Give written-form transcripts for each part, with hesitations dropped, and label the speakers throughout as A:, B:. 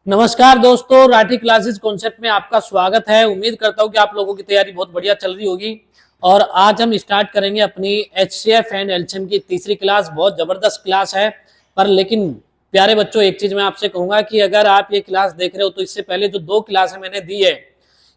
A: नमस्कार दोस्तों, Rathi classes concept में आपका स्वागत है। उम्मीद करता हूं कि आप लोगों की तैयारी बहुत बढ़िया चल रही होगी। और आज हम स्टार्ट करेंगे अपनी एचसीएफ एंड एलसीएम की तीसरी क्लास। बहुत जबरदस्त क्लास है। पर लेकिन प्यारे बच्चों, एक चीज मैं आपसे कहूंगा कि अगर आप ये क्लास देख रहे हो तो इससे पहले जो दो क्लासें मैंने दी है,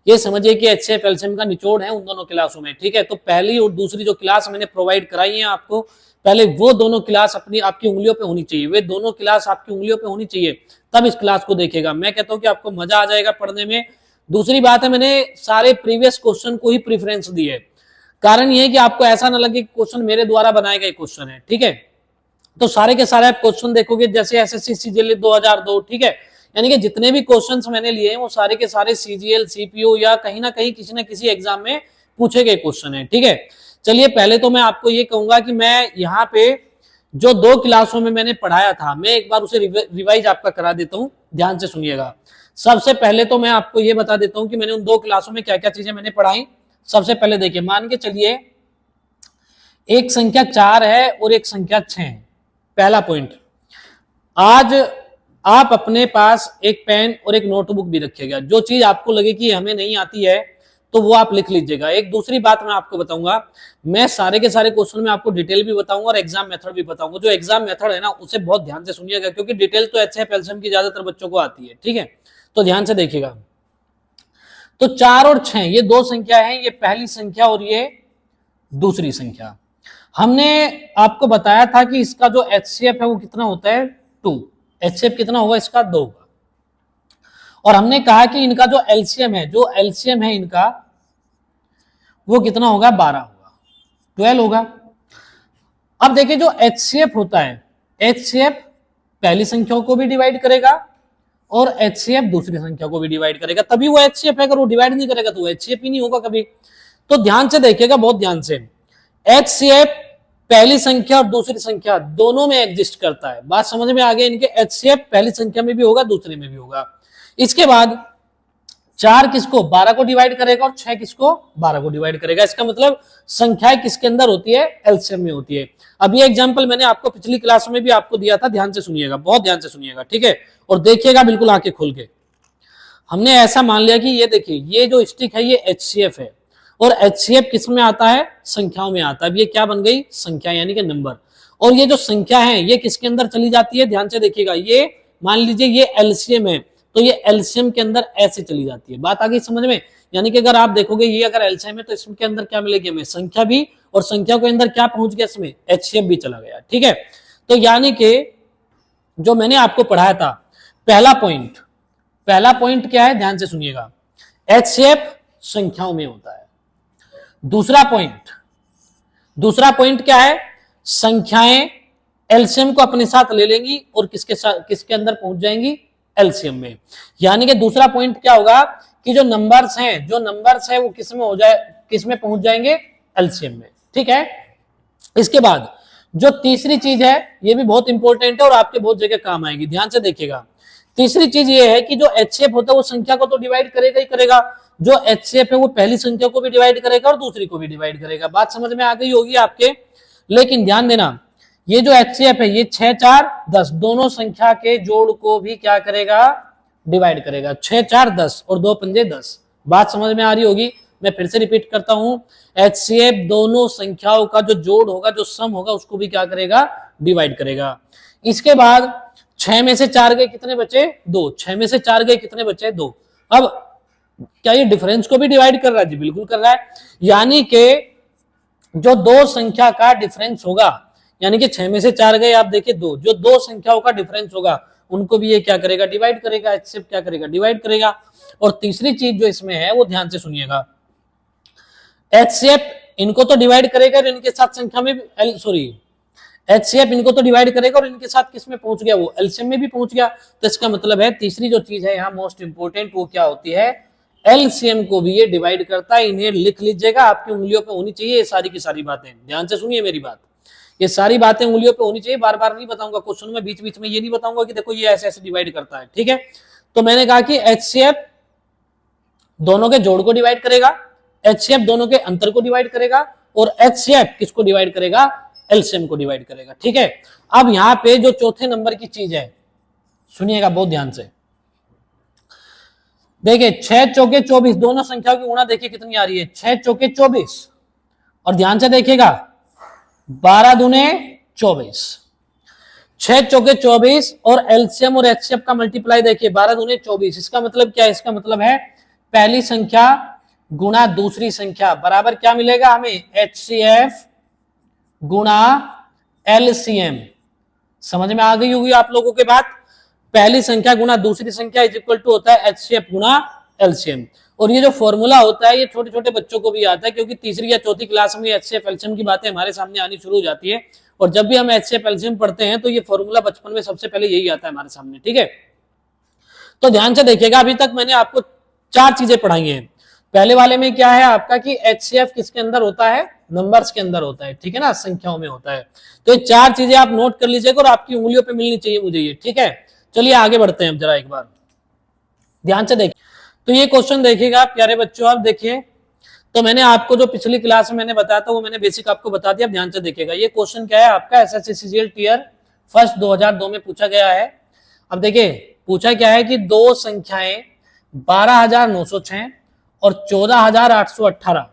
A: ये समझिए कि एचसीएफ एलसीएम का निचोड़ है उन दोनों क्लासों में। ठीक है, तो पहली और दूसरी जो क्लास मैंने प्रोवाइड कराई है आपको, पहले वो दोनों क्लास अपनी आपकी उंगलियों पे होनी चाहिए। वे दोनों क्लास आपकी उंगलियों पे होनी चाहिए, तब इस क्लास को देखेगा। मैं कहता हूं कि आपको मजा आ जाएगा पढ़ने में। दूसरी बात है, मैंने सारे प्रीवियस क्वेश्चन को ही प्रेफरेंस दी है। कारण ये है कि आपको ऐसा ना लगे कि क्वेश्चन मेरे द्वारा बनाए गए क्वेश्चन है। ठीक है, तो सारे के सारे आप क्वेश्चन देखोगे जैसे एसएससी सीजीएल 2002। ठीक है, यानी कि जितने भी क्वेश्चंस मैंने लिए हैं वो सारे के सारे सीजीएल सीपीओ या कहीं ना कहीं किसी ना किसी एग्जाम में पूछे गए क्वेश्चन है। ठीक है, चलिए पहले तो मैं आपको ये कहूंगा कि मैं यहाँ पे जो दो क्लासों में मैंने पढ़ाया था, मैं एक बार उसे रिवाइज आपका करा देता हूँ, ध्यान से सुनिएगा। सबसे पहले तो मैं आपको ये बता देता हूँ कि मैंने उन दो क्लासों में क्या क्या चीजें मैंने पढ़ाई। सबसे पहले देखिए, मान के चलिए एक संख्या 4 है और एक संख्या 6 है। पहला पॉइंट, आज आप अपने पास एक पेन और एक नोटबुक भी रखिएगा। जो चीज आपको लगे कि हमें नहीं आती है तो वो आप लिख लीजिएगा। एक दूसरी बात मैं आपको बताऊंगा, मैं सारे के सारे क्वेश्चन में आपको डिटेल भी बताऊंगा और एग्जाम मेथड भी बताऊंगा। जो एग्जाम मेथड है ना, उसे बहुत ध्यान से सुनिएगा, क्योंकि डिटेल तो एचसीएफ एलसीएम की ज्यादातर बच्चों को आती है। ठीक है, तो ध्यान से देखिएगा। तो 4 और 6 ये दो संख्या है, ये पहली संख्या और ये दूसरी संख्या। हमने आपको बताया था कि इसका जो एचसीएफ है वो कितना होता है, 2। एचसीएफ कितना होगा इसका, 2 होगा। और हमने कहा कि इनका जो एलसीएम है, जो एलसीएम है इनका, वो कितना होगा, 12 होगा, 12 होगा। अब देखिए, जो एचसीएफ होता है, एचसीएफ पहली संख्याओं को भी डिवाइड करेगा और एचसीएफ दूसरी संख्या को भी डिवाइड करेगा, तभी वो एचसीएफ है। अगर वो डिवाइड नहीं करेगा तो वो एचसीएफ ही नहीं होगा कभी। तो ध्यान से देखिएगा, बहुत ध्यान से। एचसीएफ पहली संख्या और दूसरी संख्या दोनों में एग्जिस्ट करता है। बात समझ में आ गई? इनके एचसीएफ पहली संख्या में भी होगा, दूसरे में भी होगा। इसके बाद 4 किसको, 12 को डिवाइड करेगा और 6 किसको, 12 को डिवाइड करेगा। इसका मतलब संख्याएं किसके अंदर होती है, एलसीएम में होती है। अब ये एग्जांपल मैंने आपको पिछली क्लास में भी आपको दिया था, ध्यान से सुनिएगा, बहुत ध्यान से सुनिएगा। ठीक है, और देखिएगा बिल्कुल आंखें खोल के। हमने ऐसा मान लिया कि ये देखिए, ये जो स्टिक है ये एचसीएफ है, और एचसीएफ किस में आता है, संख्याओं में आता है। अब ये क्या बन गई, संख्या यानी कि नंबर। और ये जो संख्या है ये किसके अंदर चली जाती है, ध्यान से देखिएगा। ये मान लीजिए ये एलसीएम है, तो ये एलसीएम के अंदर ऐसे चली जाती है। बात आ गई समझ में? यानी कि अगर आप देखोगे ये अगर एलसीएम है तो इसके अंदर क्या मिलेगी हमें, संख्या भी, और संख्या के अंदर क्या पहुंच गया, इसमें एचसीएफ भी चला गया। ठीक है, तो यानी कि जो मैंने आपको पढ़ाया था, पहला पॉइंट क्या है, ध्यान से सुनिएगा, एचसीएफ संख्याओं में होता है। दूसरा पॉइंट क्या है, संख्याएं एलसीएम को अपने साथ ले लेंगी और किसके अंदर पहुंच जाएंगी, एलसीएम में। यानी कि दूसरा पॉइंट क्या होगा कि जो नंबर्स है वो किस में पहुंच जाएंगे, एलसीएम में। ठीक है, इसके बाद जो तीसरी चीज है, ये भी बहुत इंपॉर्टेंट है और आपके बहुत जगह काम आएगी, ध्यान से देखिएगा। तीसरी चीज ये है कि जो एचसीएफ होता है वो संख्या को तो डिवाइड करेगा ही करेगा। जो एचसीएफ है वो पहली संख्या को भी डिवाइड करेगा और दूसरी को भी डिवाइड करेगा। बात समझ में आ गई होगी आपके। लेकिन ध्यान देना, ये जो एचसीएफ है ये 6 4 10 दोनों संख्या के जोड़ को भी क्या करेगा, डिवाइड करेगा। 6 4 10 और 2 पंजे 10। बात समझ में आ रही होगी। मैं फिर से रिपीट करता हूं, एचसीएफ दोनों संख्याओं का जो जोड़ होगा, जो सम होगा, उसको भी क्या करेगा, डिवाइड करेगा। इसके बाद 6 में से 4 गए, कितने बचे, 2। 6 में से 4 गए, कितने बचे, 2। अब क्या ये डिफरेंस को भी डिवाइड कर रहा है, जी बिल्कुल कर रहा है। यानी कि जो दो संख्या का डिफरेंस होगा, यानी कि 6 में से 4 गए, आप देखिए 2, जो दो संख्याओं का डिफरेंस होगा उनको भी ये क्या करेगा, डिवाइड करेगा। एचसीएफ क्या करेगा, डिवाइड करेगा। और तीसरी चीज जो इसमें है वो ध्यान से सुनिएगा, एचसीएफ इनको तो डिवाइड करेगा और इनके साथ संख्या में एचसीएफ इनको तो डिवाइड करेगा और इनके साथ किस में पहुंच गया, वो एलसीएम में भी पहुंच गया। तो इसका मतलब है तीसरी जो चीज है यहाँ मोस्ट इंपोर्टेंट, वो क्या होती है, एलसीएम को भी ये डिवाइड करता है। इन्हें लिख लीजिएगा, आपकी उंगलियों पे होनी चाहिए ये सारी की सारी बातें। ध्यान से सुनिए मेरी बात, ये सारी बातें उंगलियों पे होनी चाहिए। बार बार नहीं बताऊंगा क्वेश्चन में, बीच बीच में ये नहीं बताऊंगा कि देखो ये ऐसे ऐसे डिवाइड करता है। ठीक है, तो मैंने कहा कि एचसीएफ दोनों के जोड़ को डिवाइड करेगा, एचसीएफ दोनों के अंतर को डिवाइड करेगा, और एचसीएफ किसको डिवाइड करेगा, एलसीएम को डिवाइड करेगा। ठीक है, अब यहां पे जो चौथे नंबर की चीज है, सुनिएगा बहुत ध्यान से। देखिए 6 चौके 24, दोनों संख्याओं की गुणा देखिए कितनी आ रही है, 6 चौके 24, और ध्यान से देखिएगा 12 दूने 24, 6 चौके 24, और एलसीएम और एचसीएफ का मल्टीप्लाई देखिए 12 दूने 24। इसका मतलब क्या है, इसका मतलब है पहली संख्या गुणा दूसरी संख्या बराबर क्या मिलेगा हमें, एचसीएफ गुणा एलसीएम। समझ में आ गई होगी आप लोगों के बात, पहली संख्या गुणा दूसरी संख्या इज इक्वल टू होता है एचसीएफ गुणा एलसीएम। और ये जो फॉर्मूला होता है ये छोटे छोटे बच्चों को भी आता है, क्योंकि तीसरी या चौथी क्लास में एचसीएफ एलसीएम की बातें हमारे सामने आनी शुरू हो जाती है, और जब भी हम एचसीएफ एलसीएम पढ़ते हैं तो ये फॉर्मूला बचपन में सबसे पहले यही आता है हमारे सामने। ठीक है, तो ध्यान से देखिएगा, अभी तक मैंने आपको 4 चीजें पढ़ाई हैं। पहले वाले में क्या है आपका कि एचसीएफ किसके अंदर होता है, नंबर्स के अंदर होता है, ठीक है ना, संख्याओं में होता है। तो ये 4 चीजें आप नोट कर लीजिएगा और आपकी उंगलियों पे मिलनी चाहिए मुझे ये, ठीक है। चलिए आगे बढ़ते हैं अब जरा एक बार ध्यान से देखिए। तो ये क्वेश्चन देखिएगा प्यारे बच्चों, आप देखिए, तो मैंने आपको जो पिछली क्लास में मैंने बताया था वो मैंने बेसिक आपको बता दिया, ध्यान से देखिएगा। ये क्वेश्चन क्या है आपका, एसएससी सीजीएल टियर फर्स्ट 2002 में पूछा गया है। अब देखिए पूछा क्या है कि दो संख्याएं 12,906 और 14,818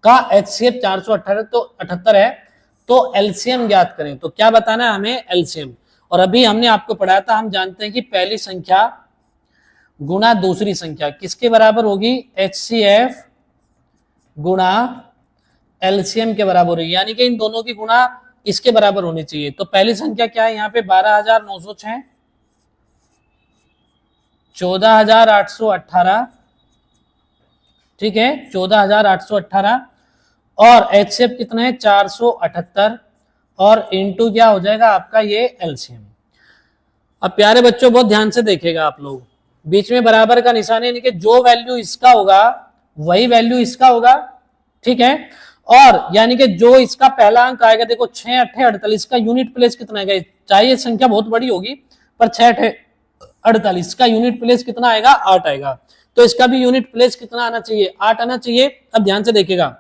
A: का एचसीएफ 478 है, तो एलसीएम ज्ञात करें। तो क्या बताना है हमें, एलसीएम। और अभी हमने आपको पढ़ाया था, हम जानते हैं कि पहली संख्या गुणा दूसरी संख्या किसके बराबर होगी, एचसीएफ गुणा एलसीएम के बराबर होगी, यानी कि इन दोनों की गुणा इसके बराबर होनी चाहिए। तो पहली संख्या क्या है यहाँ पे 12,906, 14,818, ठीक है 14,818, और एचसीएफ कितना है 478, और इनटू क्या हो जाएगा आपका ये एलसीएम। अब प्यारे बच्चों बहुत ध्यान से देखिएगा आप लोग, बीच में बराबर का निशान है, यानी कि जो वैल्यू इसका होगा वही वैल्यू इसका होगा, ठीक है। और यानी कि जो इसका पहला अंक आएगा, देखो 6 8 48 का यूनिट प्लेस कितना आएगा, चाहे ये संख्या बहुत बड़ी होगी पर 6 8 48 का यूनिट प्लेस कितना आएगा, 8 आएगा। तो इसका भी यूनिट प्लेस कितना आना चाहिए, 8 आना चाहिए। अब ध्यान से देखिएगा,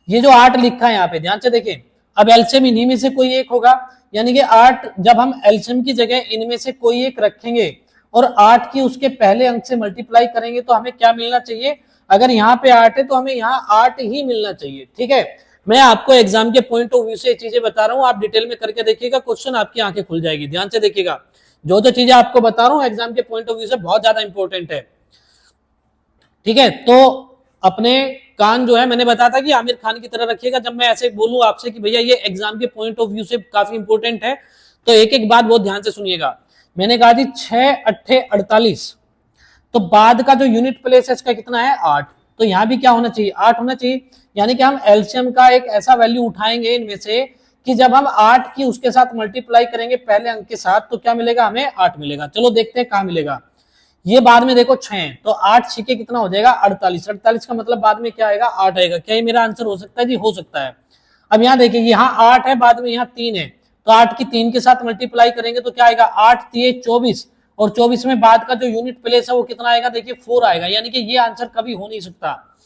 A: ये जो 8 लिखा है यहाँ पे ध्यान से देखिए, अब एलसीएम इन्हीं में से कोई एक होगा, यानी कि 8 जब हम एलसीएम की जगह इनमें से कोई एक रखेंगे और 8 की उसके पहले अंक से मल्टीप्लाई करेंगे तो हमें क्या मिलना चाहिए, अगर यहाँ पे 8 है तो हमें यहाँ 8 ही मिलना चाहिए, ठीक है। मैं आपको एग्जाम के पॉइंट ऑफ व्यू से चीजें बता रहा हूँ, आप डिटेल में करके देखिएगा, क्वेश्चन आपकी आंखें खुल जाएगी। ध्यान से देखिएगा, जो जो चीजें आपको बता रहा हूँ एग्जाम के पॉइंट ऑफ व्यू से बहुत ज्यादा इंपॉर्टेंट है, ठीक है। तो अपने कान जो है मैंने बताया था कि आमिर खान की तरह रखिएगा, जब मैं ऐसे बोलूं आपसे कि भैया ये एग्जाम के पॉइंट ऑफ व्यू से काफी इंपॉर्टेंट है, तो एक एक बात बहुत ध्यान से सुनिएगा। मैंने कहा थी 6 8 48, तो बाद का जो यूनिट प्लेस है इसका कितना है 8, तो यहाँ भी क्या होना चाहिए 8 होना चाहिए, यानी कि हम एलसीएम का एक ऐसा वैल्यू उठाएंगे इनमें से कि जब हम 8 की उसके साथ मल्टीप्लाई करेंगे पहले अंक के साथ तो क्या मिलेगा, हमें 8 मिलेगा। चलो देखते हैं कहां मिलेगा, ये बाद में देखो 6 है तो 8 छिके कितना हो जाएगा 48, 48 का मतलब बाद में क्या आएगा 8 आएगा। क्या ये मेरा आंसर हो सकता है जी, हो सकता है। अब यहाँ देखिए यहाँ 8 है, बाद में यहाँ 3 है, तो 8 की 3 के साथ मल्टीप्लाई करेंगे तो क्या आएगा 8 3 24, और 24 में बाद का जो यूनिट प्लेस है वो कितना आएगा, देखिए 4 आएगा, यानी कि ये आंसर कभी हो नहीं सकता।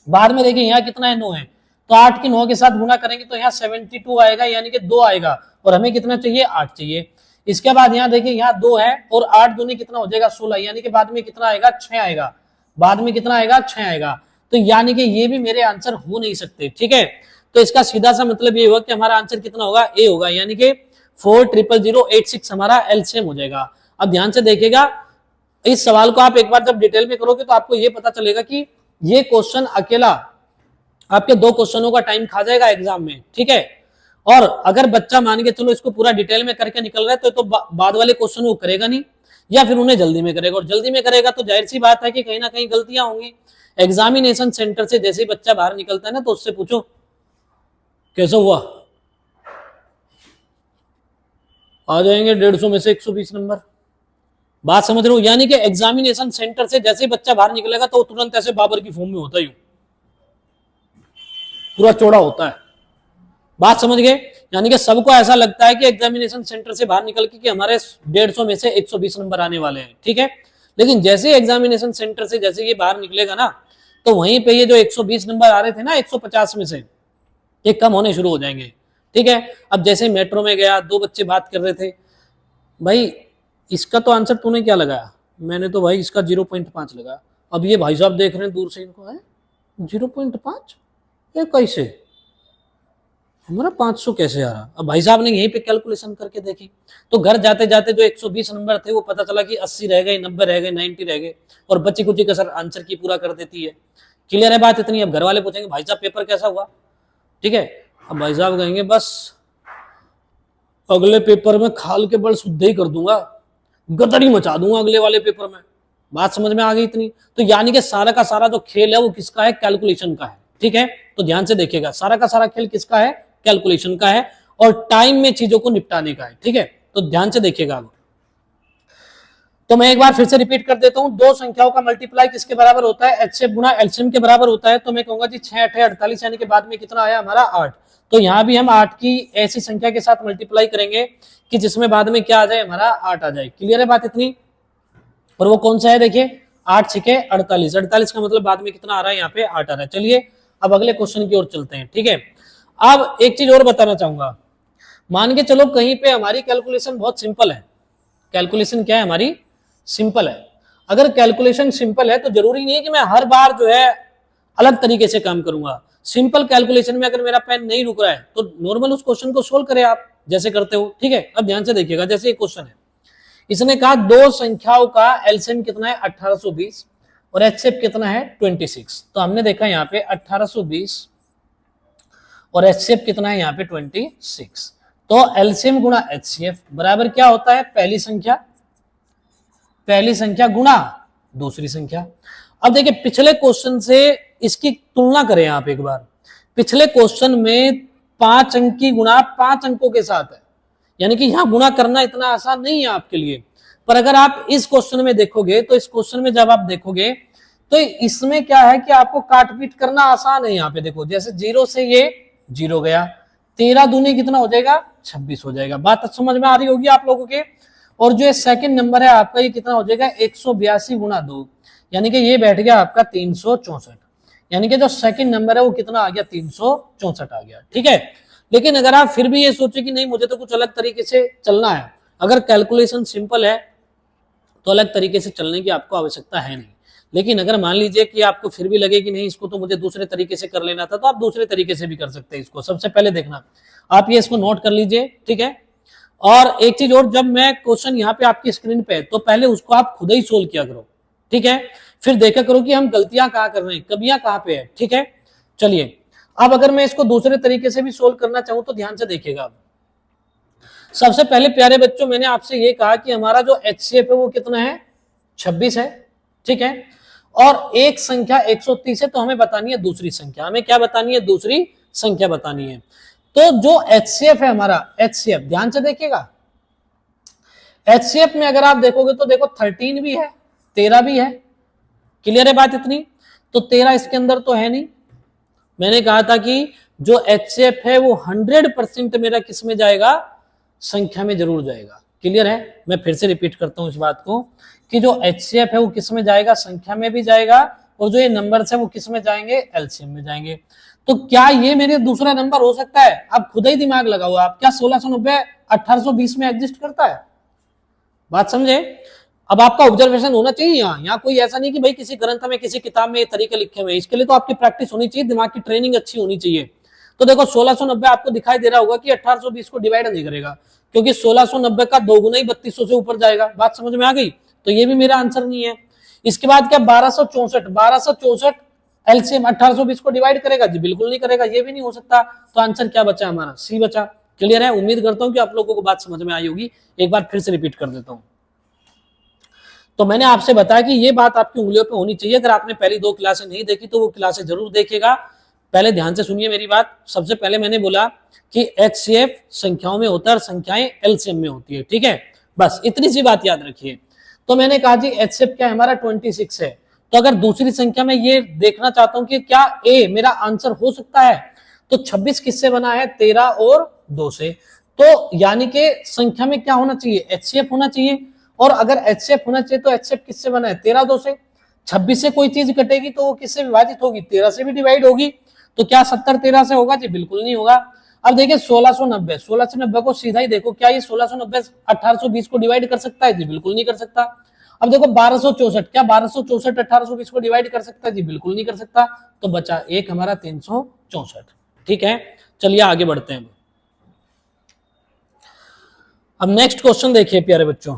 A: बाद में देखिए यहाँ कितना है 9 है, तो 8 की 9 के साथ गुणा करेंगे तो यहाँ 72 आएगा, यानी कि 2 आएगा, और हमें कितना चाहिए 8 चाहिए। इसके बाद यहाँ देखिए यहाँ 2 है और 8 दूनी कितना हो जाएगा 16, यानी कि बाद में कितना आएगा 6 आएगा, बाद में कितना आएगा 6 आएगा, तो यानी कि ये भी मेरे आंसर हो नहीं सकते, ठीक है। तो इसका सीधा सा मतलब ये होगा कि हमारा आंसर कितना होगा, ए होगा, यानी कि 4000086 हमारा एलसीएम हो जाएगा। अब ध्यान से देखिएगा, इस सवाल को आप एक बार जब डिटेल में करोगे तो आपको ये पता चलेगा कि ये क्वेश्चन अकेला आपके 2 क्वेश्चनों का टाइम खा जाएगा एग्जाम में, ठीक है। और अगर बच्चा मान के चलो इसको पूरा डिटेल में करके निकल रहा है तो बाद वाले क्वेश्चन वो करेगा नहीं, या फिर उन्हें जल्दी में करेगा, और जल्दी में करेगा तो जाहिर सी बात है कि कहीं ना कहीं गलतियां होंगी। एग्जामिनेशन सेंटर से जैसे ही बच्चा बाहर निकलता है ना तो उससे पूछो कैसा हुआ, आ जाएंगे 150 में से 120 नंबर। बात समझ रहे हो, यानी कि एग्जामिनेशन सेंटर से जैसे ही बच्चा बाहर निकलेगा तो तुरंत ऐसे बाबर की फॉर्म में होता है, पूरा चौड़ा होता है। बात समझ गए, यानी कि सबको ऐसा लगता है कि एग्जामिनेशन सेंटर से बाहर निकल के कि हमारे 150 में से 120 नंबर आने वाले हैं, ठीक है। लेकिन जैसे ही एग्जामिनेशन सेंटर से जैसे ये बाहर निकलेगा ना तो वहीं पे ये जो 120 नंबर आ रहे थे ना 150 में से, ये कम होने शुरू हो जाएंगे, ठीक है। अब जैसे मेट्रो में गया, 2 बच्चे बात कर रहे थे, भाई इसका तो आंसर तूने क्या लगाया, मैंने तो भाई इसका 0.5 लगा। अब ये भाई साहब देख रहे हैं दूर से, इनको है 0.5, ये कैसे हमारा 500 कैसे आ रहा। अब भाई साहब ने यहीं पे कैलकुलेशन करके देखी, तो घर जाते जाते जो 120 नंबर थे वो पता चला कि 80 रह गए, 90 रह गए, 90 रह गए, और बच्ची कुची कसर आंसर की पूरा कर देती है। क्लियर है बात इतनी। अब घर वाले पूछेंगे भाई साहब पेपर कैसा हुआ, ठीक है। अब भाई साहब कहेंगे बस अगले पेपर में खाल के बल शुद्ध ही कर दूंगा, गदरी मचा दूंगा अगले वाले पेपर में। बात समझ में आ गई इतनी। तो यानी कि सारा का सारा जो खेल है वो किसका है, कैलकुलेशन का है, ठीक है। तो ध्यान से देखिएगा, सारा का सारा खेल किसका है, कैलकुलेशन का है, और टाइम में चीजों को निपटाने का है, ठीक है। तो ध्यान से देखिएगा। तो मैं एक बार फिर से रिपीट कर देता हूं, दो संख्याओं का मल्टीप्लाई किसके बराबर होता है, एचसीएफ गुना एलसीएम के बराबर होता है। तो मैं कहूंगा जी 6 8 48, यानी कि बाद में कितना आया हमारा 8। तो यहां भी हम 8 की ऐसी संख्या के साथ मल्टीप्लाई करेंगे कि जिसमें बाद में क्या आ जाए, हमारा 8 आ जाए। क्लियर है बात इतनी। और वो कौन सा है, देखिए 8 6 48, 48 का मतलब बाद में कितना आ रहा है, यहाँ पे 8 आ रहा है। चलिए अब अगले क्वेश्चन की ओर चलते हैं, ठीक है। अब एक चीज और बताना चाहूंगा, मान के चलो कहीं पे हमारी कैलकुलेशन बहुत सिंपल है। कैलकुलेशन क्या है हमारी, सिंपल है। अगर कैलकुलेशन सिंपल है तो जरूरी नहीं है कि मैं हर बार जो है अलग तरीके से काम करूंगा। सिंपल कैलकुलेशन में अगर मेरा पेन नहीं रुक रहा है तो नॉर्मल उस क्वेश्चन को सोल्व करें आप जैसे करते हो, ठीक है। अब ध्यान से देखिएगा, जैसे एक क्वेश्चन है, इसने कहा दो संख्याओं का एलसीएम कितना है 1820 और एचसीएफ कितना है 26। तो हमने देखा यहाँ पे 1820 और एचसीएफ कितना है यहाँ पे 26। तो एलसीएम गुणा एचसीएफ बराबर क्या होता है, पहली संख्या गुणा दूसरी संख्या। अब देखिए पिछले क्वेश्चन से इसकी तुलना करें आप एक बार। पिछले क्वेश्चन में 5 अंक की गुणा 5 अंकों के साथ है, यानी कि यहां गुणा करना इतना आसान नहीं है आपके लिए। पर अगर आप इस क्वेश्चन में देखोगे, तो इस क्वेश्चन में जब आप देखोगे तो इसमें क्या है कि आपको काट पीट करना आसान है। यहाँ पे देखो, जैसे 0 से ये 0 गया, 13 दूनी कितना हो जाएगा 26 हो जाएगा। बात समझ में आ रही होगी आप लोगों के। और जो सेकंड नंबर है आपका, ये कितना हो जाएगा 182 गुणा 2, यानी कि ये बैठ गया आपका 364। यानी कि जो सेकंड नंबर है वो कितना आ गया 364 आ गया, ठीक है। लेकिन अगर आप फिर भी ये सोचे कि नहीं मुझे तो कुछ अलग तरीके से चलना है, अगर कैलकुलेशन सिंपल है तो अलग तरीके से चलने की आपको आवश्यकता है नहीं। लेकिन अगर मान लीजिए कि आपको फिर भी लगे कि नहीं इसको तो मुझे दूसरे तरीके से कर लेना था, तो आप दूसरे तरीके से भी कर सकते हैं इसको। सबसे पहले देखना, आप ये इसको नोट कर लीजिए, ठीक है। और एक चीज और, जब मैं क्वेश्चन यहाँ पे आपकी स्क्रीन पे है तो पहले उसको आप खुद ही सोल्व किया करो, ठीक है। फिर देखा करो कि हम गलतियां कहाँ कर रहे हैं, कमियां कहाँ पे है, ठीक है। चलिए अब अगर मैं इसको दूसरे तरीके से भी सोल्व करना चाहूं तो ध्यान से देखिएगा। सबसे पहले प्यारे बच्चों मैंने आपसे ये कहा कि हमारा जो एचसीएफ है वो कितना है 26 है, ठीक है। और एक संख्या 130 है, तो हमें बतानी है दूसरी संख्या। हमें क्या बतानी है, दूसरी संख्या बतानी है। तो जो एचसीएफ है हमारा, एचसीएफ ध्यान से देखिएगा, एचसीएफ में अगर आप देखोगे तो देखो 13 भी है, 13 भी है। क्लियर है बात इतनी। तो 13 इसके अंदर तो है नहीं। मैंने कहा था कि जो एचसीएफ है वो 100% मेरा किस में जाएगा, संख्या में जरूर जाएगा। क्लियर है। मैं फिर से रिपीट करता हूं इस बात को कि जो एचसीएफ है वो किस में जाएगा, संख्या में भी जाएगा, और जो ये नंबर्स है वो किस में जाएंगे, एलसीएम में जाएंगे। तो क्या ये मेरे दूसरा नंबर हो सकता है? आप खुद ही दिमाग लगाओ, आप क्या 1690 1820 में एग्जिस्ट करता है? बात समझे। अब आपका ऑब्जर्वेशन होना चाहिए यहाँ कोई ऐसा नहीं कि भाई किसी ग्रंथ में किसी किताब में ये तरीके लिखे हुए हैं। इसके लिए तो आपकी प्रैक्टिस होनी चाहिए, दिमाग की ट्रेनिंग अच्छी होनी चाहिए। तो देखो 1690 आपको दिखाई दे रहा होगा कि 1820 को डिवाइड नहीं करेगा, क्योंकि 1690 का 2 गुना ही 3200 से ऊपर जाएगा। बात समझ में आ गई। तो ये भी मेरा आंसर नहीं है। इसके बाद क्या 1264 एलसीएम 1820 को डिवाइड करेगा जी, बिल्कुल नहीं करेगा, ये भी नहीं हो सकता। तो आंसर क्या बचा हमारा, सी बचा। क्लियर है। उम्मीद करता हूं कि आप लोगों को बात समझ में आई होगी। एक बार फिर से रिपीट कर देता हूं। तो मैंने आपसे बताया कि ये बात आपकी उंगलियों पे होनी चाहिए। अगर आपने पहली 2 क्लासें नहीं देखी तो वो क्लासें जरूर देखिएगा। पहले ध्यान से सुनिए मेरी बात। सबसे पहले मैंने बोला कि एचसीएफ संख्याओं में होता है और संख्याएं एलसीएम में होती है, ठीक है। बस इतनी सी बात याद रखिए। तो मैंने कहा जी एचसीएफ क्या है हमारा 26 है। तो अगर दूसरी संख्या में ये देखना चाहता हूं कि क्या ए मेरा आंसर हो सकता है, तो 26 किससे बना है, 13 और 2 से। तो यानी कि संख्या में क्या होना चाहिए, एचसीएफ होना चाहिए। और अगर एचसीएफ होना चाहिए तो एचसीएफ किससे बना है, 13 2 से। 26 से कोई चीज कटेगी तो वो किससे विभाजित होगी, 13 से भी डिवाइड होगी। तो क्या 70 13 से होगा जी, बिल्कुल नहीं होगा। अब देखिए 1690 को सीधा ही देखो, क्या ये 1690 1820 को डिवाइड कर सकता है जी, बिल्कुल नहीं कर सकता। अब देखो 1264, क्या 1264 1820 को डिवाइड कर सकता है जी? बिल्कुल नहीं कर सकता। तो बचा एक हमारा 364। ठीक है, चलिए आगे बढ़ते हैं। अब नेक्स्ट क्वेश्चन देखिए प्यारे बच्चों।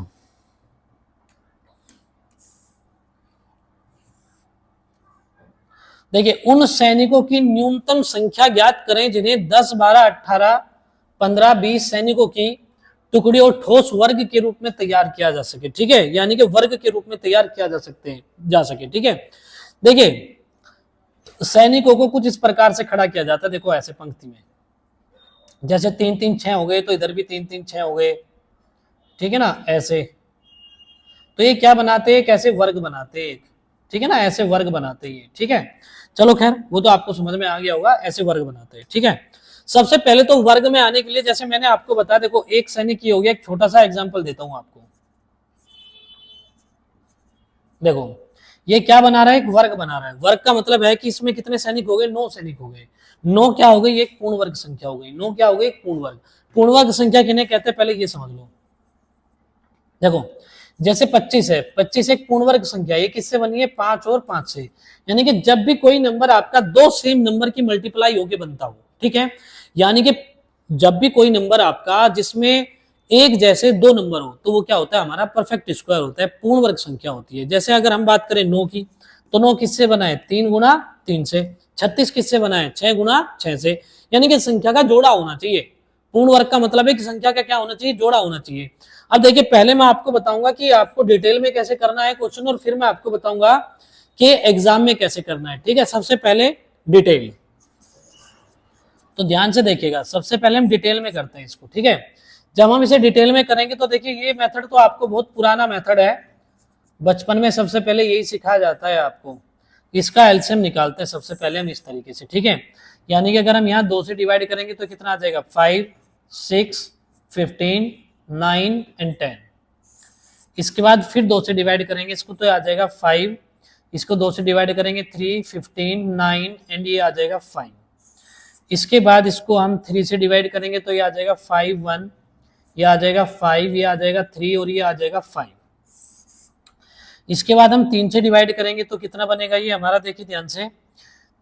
A: देखिए, उन सैनिकों की न्यूनतम संख्या ज्ञात करें जिन्हें 10, 12, 18, 15, 20 सैनिकों की टुकड़ी और ठोस वर्ग के रूप में तैयार किया जा सके। ठीक है, यानी कि वर्ग के रूप में तैयार किया जा सके। ठीक है, देखिए सैनिकों को कुछ इस प्रकार से खड़ा किया जाता है। देखो ऐसे पंक्ति में, जैसे 3, 3, 6 हो गए, तो इधर भी 3, 3, 6 हो गए। ठीक है ना, ऐसे। तो ये क्या बनाते हैं? कैसे वर्ग बनाते हैं। ठीक है ना, ऐसे वर्ग बनाते हैं। ठीक है, चलो खैर वो तो आपको समझ में आ गया होगा, ऐसे वर्ग बनाते हैं। ठीक है, सबसे पहले तो वर्ग में आने के लिए जैसे मैंने आपको बताया, देखो एक सैनिक की हो गया। एक छोटा सा एग्जांपल देता हूं आपको। देखो ये क्या बना रहा है? एक वर्ग बना रहा है। वर्ग का मतलब है कि इसमें कितने सैनिक हो गए? 9 सैनिक हो गए। 9 क्या हो गई? एक पूर्ण वर्ग संख्या हो गई। 9 क्या हो गई? एक पूर्ण वर्ग। पूर्ण वर्ग संख्या किन्हें कहते हैं, पहले ये समझ लो। देखो जैसे 25 है, 25 एक पूर्ण वर्ग संख्या। ये किससे बनी है? 5 और 5 से। यानी कि जब भी कोई नंबर आपका दो सेम नंबर की मल्टीप्लाई होके बनता हो, ठीक है, यानी कि जब भी कोई नंबर आपका जिसमें एक जैसे दो नंबर हो, तो वो क्या होता है? हमारा परफेक्ट स्क्वायर होता है, पूर्ण वर्ग संख्या होती है। जैसे अगर हम बात करें 9 की, तो 9 किससे बना है? 3 गुना 3 से। 36 किससे बना है? 6 गुना 6 से। यानी कि संख्या का जोड़ा होना चाहिए। पूर्ण वर्ग का मतलब है कि संख्या का क्या होना चाहिए? जोड़ा होना चाहिए। अब देखिए, पहले मैं आपको बताऊंगा कि आपको डिटेल में कैसे करना है क्वेश्चन, और फिर मैं आपको बताऊंगा कि एग्जाम में कैसे करना है। ठीक है, सबसे पहले डिटेल। तो ध्यान से देखिएगा, सबसे पहले हम डिटेल में करते हैं इसको। ठीक है, जब हम इसे डिटेल में करेंगे तो देखिए ये मेथड तो आपको बहुत पुराना मेथड है। बचपन में सबसे पहले यही सिखाया जाता है आपको। इसका एलसीएम निकालते हैं सबसे पहले हम इस तरीके से। ठीक है, यानी कि अगर हम यहाँ 2 से डिवाइड करेंगे तो कितना आ जाएगा? 5, 6, 15, 9 एंड 10। इसके बाद फिर 2 से डिवाइड करेंगे इसको, तो आ जाएगा 5। इसको 2 से डिवाइड करेंगे 3, 15, 9 एंड ये आ जाएगा 5। इसके बाद इसको हम 3 से डिवाइड करेंगे तो ये आ जाएगा 5, 1, ये आ जाएगा 5, ये आ जाएगा 3 और ये आ जाएगा 5। इसके बाद हम 3 से डिवाइड करेंगे तो कितना बनेगा ये हमारा? देखिए ध्यान से,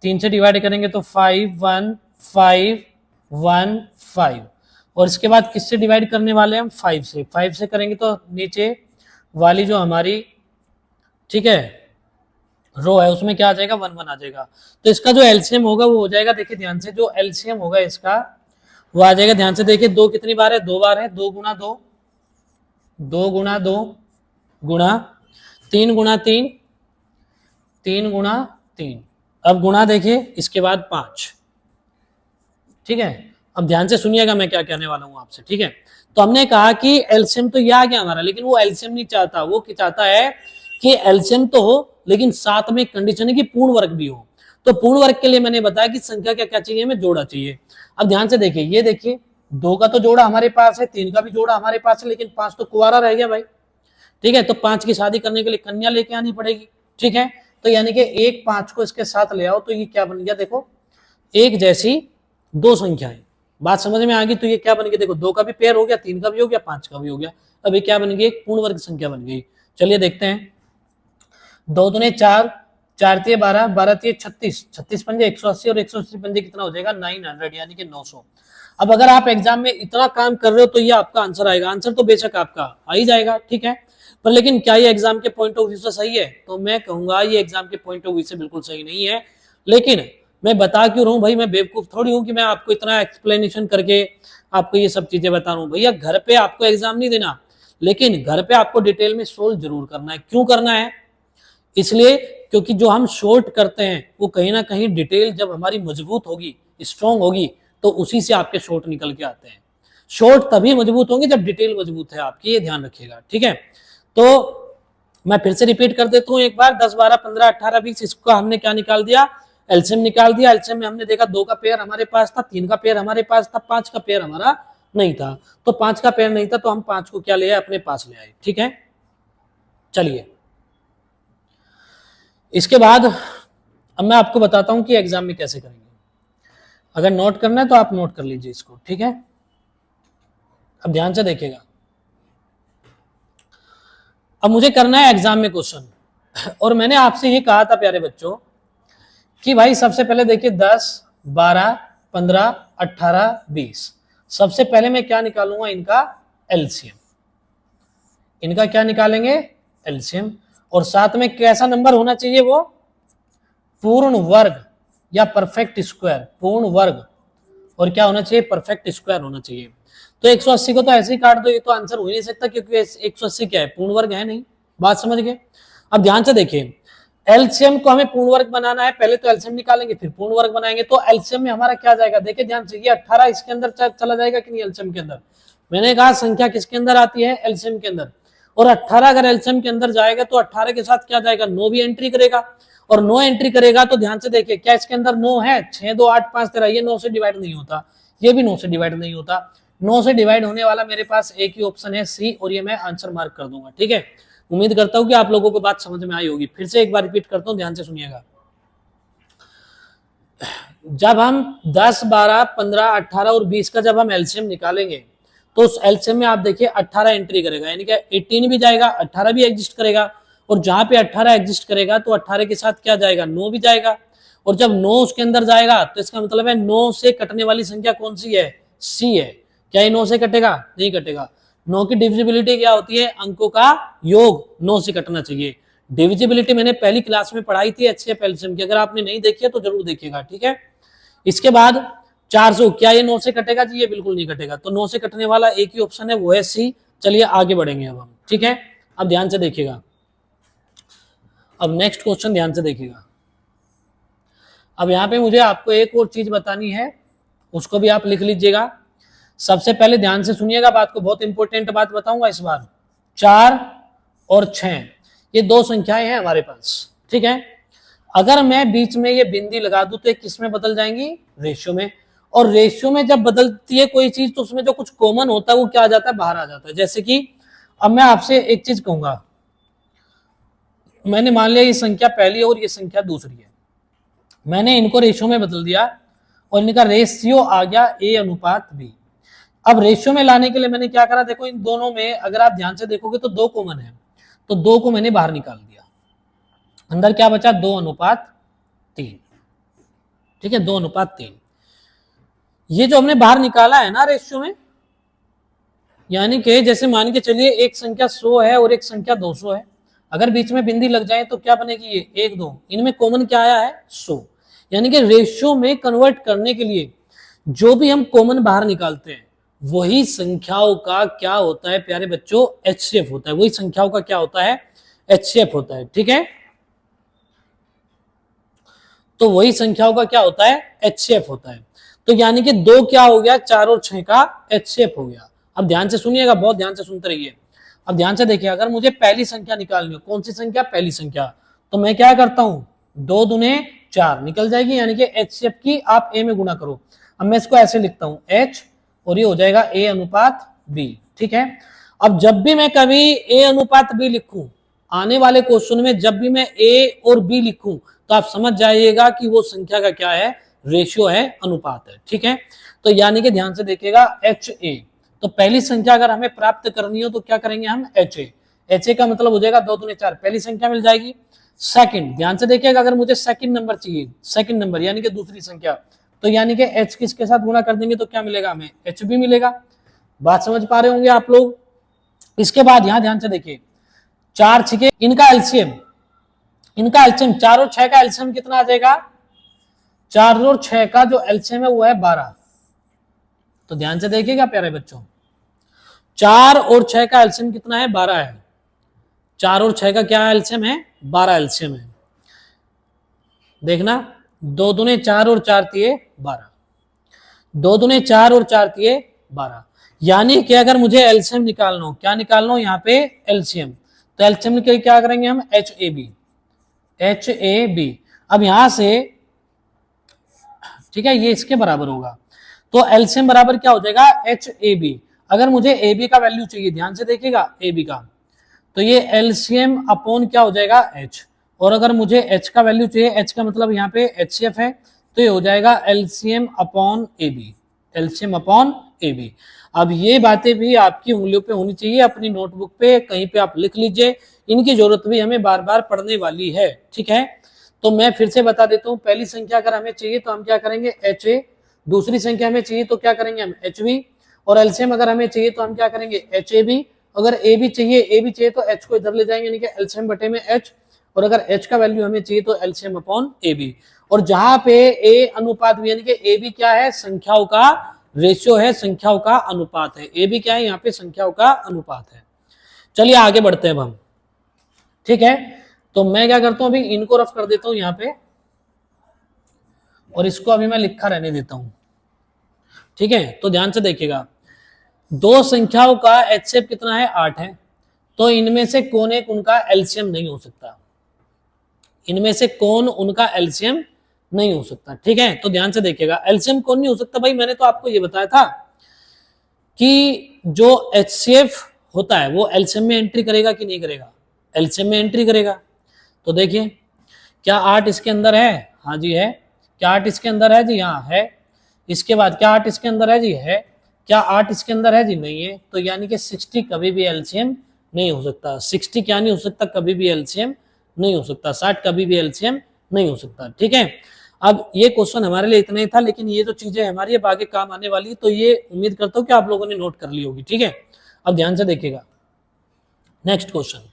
A: 3 से डिवाइड करेंगे तो 5, 1, 5, 1, 5। और इसके बाद किससे डिवाइड करने वाले हैं हम? 5 से। 5 से करेंगे तो नीचे वाली जो हमारी, ठीक है, रो है उसमें क्या आ जाएगा? 1, 1 आ जाएगा। तो इसका जो एलसीएम होगा वो हो जाएगा, देखिए ध्यान से, जो एलसीएम होगा इसका वो आ जाएगा। ध्यान से देखिए, 2 कितनी बार है? 2 बार है। 2 गुना 2, 2 गुना 2 गुणा 3 गुना 3, 3 गुना 3। अब गुणा देखिए इसके बाद 5। ठीक है, अब ध्यान से सुनिएगा मैं क्या कहने वाला हूं आपसे। ठीक है, तो हमने कहा कि एलसीएम तो ये आ गया हमारा, लेकिन वो एलसीएम नहीं चाहता। वो क्या चाहता है कि एलसीएम तो हो, लेकिन साथ में कंडीशन है कि पूर्ण वर्ग भी हो। तो पूर्ण वर्ग के लिए मैंने बताया कि संख्या क्या क्या चाहिए? हमें जोड़ा चाहिए। अब ध्यान से देखिए, ये देखिए 2 का तो जोड़ा हमारे पास है, 3 का भी जोड़ा हमारे पास है, लेकिन 5 तो कुंवारा रह गया भाई। ठीक है, तो 5 की शादी करने के लिए कन्या लेके आनी पड़ेगी। ठीक है, तो यानी कि 1, 5 को इसके साथ ले आओ तो ये क्या बन गया? देखो एक जैसी दो संख्याएं। बात समझ में आ गई? तो ये क्या बन गया? देखो 2 का भी पेयर हो गया, 3 का भी हो गया, 5 का भी हो गया। अब ये क्या बन गई? एक पूर्ण वर्ग संख्या बन गई। चलिए देखते हैं। 2 दूने 4, 4 तिये 12, 12 तिये 36, 36 पंजे 180 और 180 पंजे कितना हो जाएगा? 900, यानी कि 900। अब अगर आप एग्जाम में इतना काम कर रहे हो तो ये आपका आंसर आएगा। आंसर तो बेशक आपका आ ही जाएगा, ठीक है, पर लेकिन क्या ये एग्जाम के पॉइंट ऑफ व्यू से सही है? तो मैं कहूंगा ये एग्जाम के पॉइंट ऑफ व्यू से बिल्कुल सही नहीं है। लेकिन मैं बता क्यों रहा हूं भाई? मैं बेवकूफ थोड़ी हूं कि मैं आपको इतना एक्सप्लेनेशन करके आपको ये सब चीजें बता रहा हूं। भैया घर पे आपको एग्जाम नहीं देना, लेकिन घर पे आपको डिटेल में सोल्व जरूर करना है। क्यों करना है? इसलिए क्योंकि जो हम शॉर्ट करते हैं वो कहीं ना कहीं डिटेल जब हमारी मजबूत होगी, स्ट्रांग होगी, तो उसी से आपके शॉर्ट निकल के आते हैं। शॉर्ट तभी मजबूत होंगे जब डिटेल मजबूत है आपकी, ये ध्यान रखिएगा। ठीक है, तो मैं फिर से रिपीट कर देता हूं एक बार। 10, 12, 15, 18, 20 इसका हमने क्या निकाल दिया? एलसीएम निकाल दिया। एलसीएम में हमने देखा 2 का पेयर हमारे पास था, 3 का पेयर हमारे पास था, 5 का पेयर हमारा नहीं था। तो 5 का पेयर नहीं था तो हम 5 को क्या ले आए? अपने पास ले आए। ठीक है, चलिए इसके बाद अब मैं आपको बताता हूं कि एग्जाम में कैसे करेंगे। अगर नोट करना है तो आप नोट कर लीजिए इसको। ठीक है, अब ध्यान से देखिएगा। अब मुझे करना है एग्जाम में क्वेश्चन, और मैंने आपसे ये कहा था प्यारे बच्चों कि भाई सबसे पहले देखिए 10, 12, 15, 18, 20, सबसे पहले मैं क्या निकालूंगा, इनका एलसीएम। इनका क्या निकालेंगे, एलसीएम। और साथ में कैसा नंबर होना चाहिए, वो पूर्ण वर्ग या परफेक्ट स्क्वायर, पूर्ण वर्ग, और क्या होना चाहिए, परफेक्ट स्क्वायर होना चाहिए। तो 180 को तो ऐसे ही काट दो, ये तो आंसर हो ही नहीं सकता, क्योंकि 180 क्या है, पूर्ण वर्ग है नहीं। बात समझ गए। अब ध्यान से देखिए, एलसीएम को हमें पूर्ण वर्ग बनाना है, पहले तो एलसीएम निकालेंगे फिर पूर्ण वर्ग बनाएंगे। तो एलसीएम में हमारा क्या जाएगा, देखिए ध्यान से, ये 18 इसके अंदर चला जाएगा कि नहीं, एलसीएम के अंदर। मैंने कहा संख्या किसके अंदर आती है, एलसीएम के अंदर। और 18 अगर एलसीएम के अंदर जाएगा तो 18 के साथ क्या जाएगा, 9 भी एंट्री करेगा। और 9 एंट्री करेगा तो ध्यान से देखिए, क्या इसके अंदर 9 है, 6, 2, 8, 5, 13, ये 9 से डिवाइड नहीं होता, ये भी 9 से डिवाइड नहीं होता। 9 से डिवाइड होने वाला मेरे पास एक ही ऑप्शन है, सी, और ये मैं आंसर मार्क कर दूंगा। ठीक है, उम्मीद करता हूं कि आप लोगों को बात समझ में आई होगी। फिर से एक बार रिपीट करता हूं, ध्यान से सुनिएगा। जब हम 10, 12, 15, 18 और 20 का जब हम एलसीएम निकालेंगे तो उस एलसीएम में आप देखिए 18 एंट्री करेगा, यानी कि 18 भी जाएगा, 18 भी एग्जिस्ट करेगा। और जहां पे 18 एग्जिस्ट करेगा तो 18 के साथ क्या जाएगा, 9 भी जाएगा। और जब 9 उसके अंदर जाएगा तो इसका मतलब है 9 से कटने वाली संख्या कौन सी है, सी है। क्या ये 9 से कटेगा, नहीं कटेगा। 9 की डिविजिबिलिटी क्या होती है, अंकों का योग 9 से कटना चाहिए। डिविजिबिलिटी मैंने पहली क्लास में पढ़ाई थी एचसीएफ एलसीएम की, अगर आपने नहीं देखी है तो जरूर देखिएगा। ठीक है, इसके बाद 400, क्या ये 9 से कटेगा जी, ये बिल्कुल नहीं कटेगा। तो 9 से कटने वाला एक ही ऑप्शन है, वो है सी। चलिए आगे बढ़ेंगे अब हम। ठीक है, अब ध्यान से देखिएगा, अब नेक्स्ट क्वेश्चन ध्यान से देखिएगा। अब यहां पे मुझे आपको एक और चीज बतानी है, उसको भी आप लिख लीजिएगा। सबसे पहले ध्यान से सुनिएगा बात को, बहुत इंपॉर्टेंट बात बताऊंगा इस बार। 4 और 6 ये दो संख्याएं हैं हमारे पास। ठीक है, अगर मैं बीच में ये बिंदी लगा दूं तो किस में बदल जाएंगी, रेशियो में। और रेशियो में जब बदलती है कोई चीज तो उसमें जो कुछ कॉमन होता है वो क्या आ जाता है, बाहर आ जाता है। जैसे कि अब मैं आपसे एक चीज कहूंगा, मैंने मान लिया ये संख्या पहली है और ये संख्या दूसरी है, मैंने इनको रेशियो में बदल दिया और इनका रेशियो आ गया A/B। अब रेशियो में लाने के लिए मैंने क्या करा, देखो इन दोनों में अगर आप ध्यान से देखोगे तो 2 कॉमन है, तो 2 को मैंने बाहर निकाल दिया, अंदर क्या बचा, 2:3। ठीक है, 2:3। ये जो हमने बाहर निकाला है ना रेशियो में, यानी कि जैसे मान के चलिए एक संख्या 100 है और एक संख्या 200 है, अगर बीच में बिंदी लग जाए तो क्या बनेगी, ये 1, 2, इनमें कॉमन क्या आया है, 100। यानी कि रेशियो में कन्वर्ट करने के लिए जो भी हम कॉमन बाहर निकालते हैं वही संख्याओं का क्या होता है प्यारे बच्चों, एचसीएफ होता है। वही संख्याओं का क्या होता है, एचसीएफ होता है। ठीक है, तो वही संख्याओं का क्या होता है, एचसीएफ होता है। तो यानी कि 2 क्या हो गया, 4 और 6 का एचसीएफ हो गया। अब ध्यान से सुनिएगा, बहुत ध्यान से सुनते रहिए। अब ध्यान से देखिए, अगर मुझे पहली संख्या निकालनी हो, कौन सी संख्या, पहली संख्या, तो मैं क्या करता हूं, 2 दूने 4 निकल जाएगी, यानी कि एचसीएफ की आप ए में गुणा करो। अब मैं इसको ऐसे लिखता हूं H और ये हो जाएगा A/B। ठीक है, अब जब भी मैं कभी A/B लिखूं, आने वाले क्वेश्चन में जब भी मैं A और B लिखूं तो आप समझ जाइएगा कि वो संख्या का क्या है, रेशियो है, अनुपात है। ठीक है, तो यानी कि ध्यान से देखिएगा HA, तो पहली संख्या अगर हमें प्राप्त करनी हो तो क्या करेंगे हम, HA का मतलब हो जाएगा 2 दूने 4, पहली संख्या मिल जाएगी। सेकंड, ध्यान से देखिएगा, अगर मुझे सेकंड नंबर चाहिए, सेकंड नंबर यानी कि दूसरी संख्या, तो यानी कि H किसके साथ गुणा कर देंगे तो क्या मिलेगा हमें, HB मिलेगा। बात समझ पा रहे होंगे आप लोग। इसके बाद यहां ध्यान से देखिए, 4 6 इनका एलसीएम, 4 और 6 का एलसीएम कितना आ जाएगा, 4 और 6 का जो एलसीएम है वो है 12। तो ध्यान से देखिएगा प्यारे बच्चों, 4 और 6 का एलसीएम कितना है, 12 है। 4 और 6 का क्या एलसीएम है, 12 एलसीएम है। देखना, 2 दूने 4 और 4 तिये 12, 2 दूने 4 और 4 तिये 12। यानी कि अगर मुझे एलसीएम निकालना हो, क्या निकालना हो यहाँ पे, एलसीएम, तो एलसीएम के क्या करेंगे हम, HAB। अब यहां से ठीक है, ये इसके बराबर होगा, तो एलसीएम बराबर क्या हो जाएगा, HAB। अगर मुझे AB का वैल्यू चाहिए, ध्यान से देखिएगा AB का, तो ये एलसीएम अपॉन क्या हो जाएगा, H। और अगर मुझे H का वैल्यू चाहिए, H का मतलब यहाँ पे HCF है, तो ये हो जाएगा LCM upon AB, LCM upon AB। अब ये बातें भी आपकी उंगलियों पे होनी चाहिए, अपनी नोटबुक पे कहीं पे आप लिख लीजिए, इनकी जरूरत भी हमें बार बार पड़ने वाली है। ठीक है, तो मैं फिर से बता देता हूं, पहली संख्या अगर हमें चाहिए तो हम क्या करेंगे HA, दूसरी संख्या हमें चाहिए तो क्या करेंगे हम HB, और एलसीएम अगर हमें चाहिए तो हम क्या करेंगे HAB। अगर ए भी चाहिए तो H को इधर ले जाएंगे, यानी कि एलसीएम बटे में H, और अगर H का वैल्यू हमें चाहिए तो एलसीएम अपॉन AB। और जहां पे A अनुपात भी, यानी कि AB क्या है, संख्याओं का रेशियो है, संख्याओं का अनुपात है। AB क्या है, यहाँ पे संख्याओं का अनुपात है। चलिए आगे बढ़ते हैं अब हम। ठीक है, तो मैं क्या करता हूं, अभी इनको रफ कर देता हूं यहाँ पे, और इसको अभी मैं लिखा रहने देता हूं। ठीक है, तो ध्यान से देखिएगा, दो संख्याओं का एचसीएफ कितना है, 8 है। तो इनमें से कौन एक उनका एलसीएम नहीं हो सकता, इनमें से कौन उनका एलसीएम नहीं हो सकता। ठीक है, तो ध्यान से देखिएगा, एलसीएम कौन नहीं हो सकता भाई, मैंने तो आपको ये बताया था कि जो एचसीएफ होता है वो एलसीएम में एंट्री करेगा कि नहीं करेगा, एलसीएम में एंट्री करेगा। तो देखिए, क्या 8 इसके अंदर है, हाँ जी है। क्या 8 इसके अंदर है जी, हाँ है। इसके बाद क्या 8 इसके अंदर है जी, है। क्या 8 इसके अंदर है जी, नहीं है। तो यानी कि 60 कभी भी एलसीएम नहीं हो सकता। 60 क्या नहीं हो सकता, कभी भी एलसीएम नहीं हो सकता। 60 कभी भी एलसीएम नहीं हो सकता। ठीक है, अब ये क्वेश्चन हमारे लिए इतना ही था, लेकिन ये जो चीजें हमारी अब आगे काम आने वाली, तो ये उम्मीद करता हूँ कि आप लोगों ने नोट कर ली होगी। ठीक है, अब ध्यान से देखिएगा नेक्स्ट क्वेश्चन।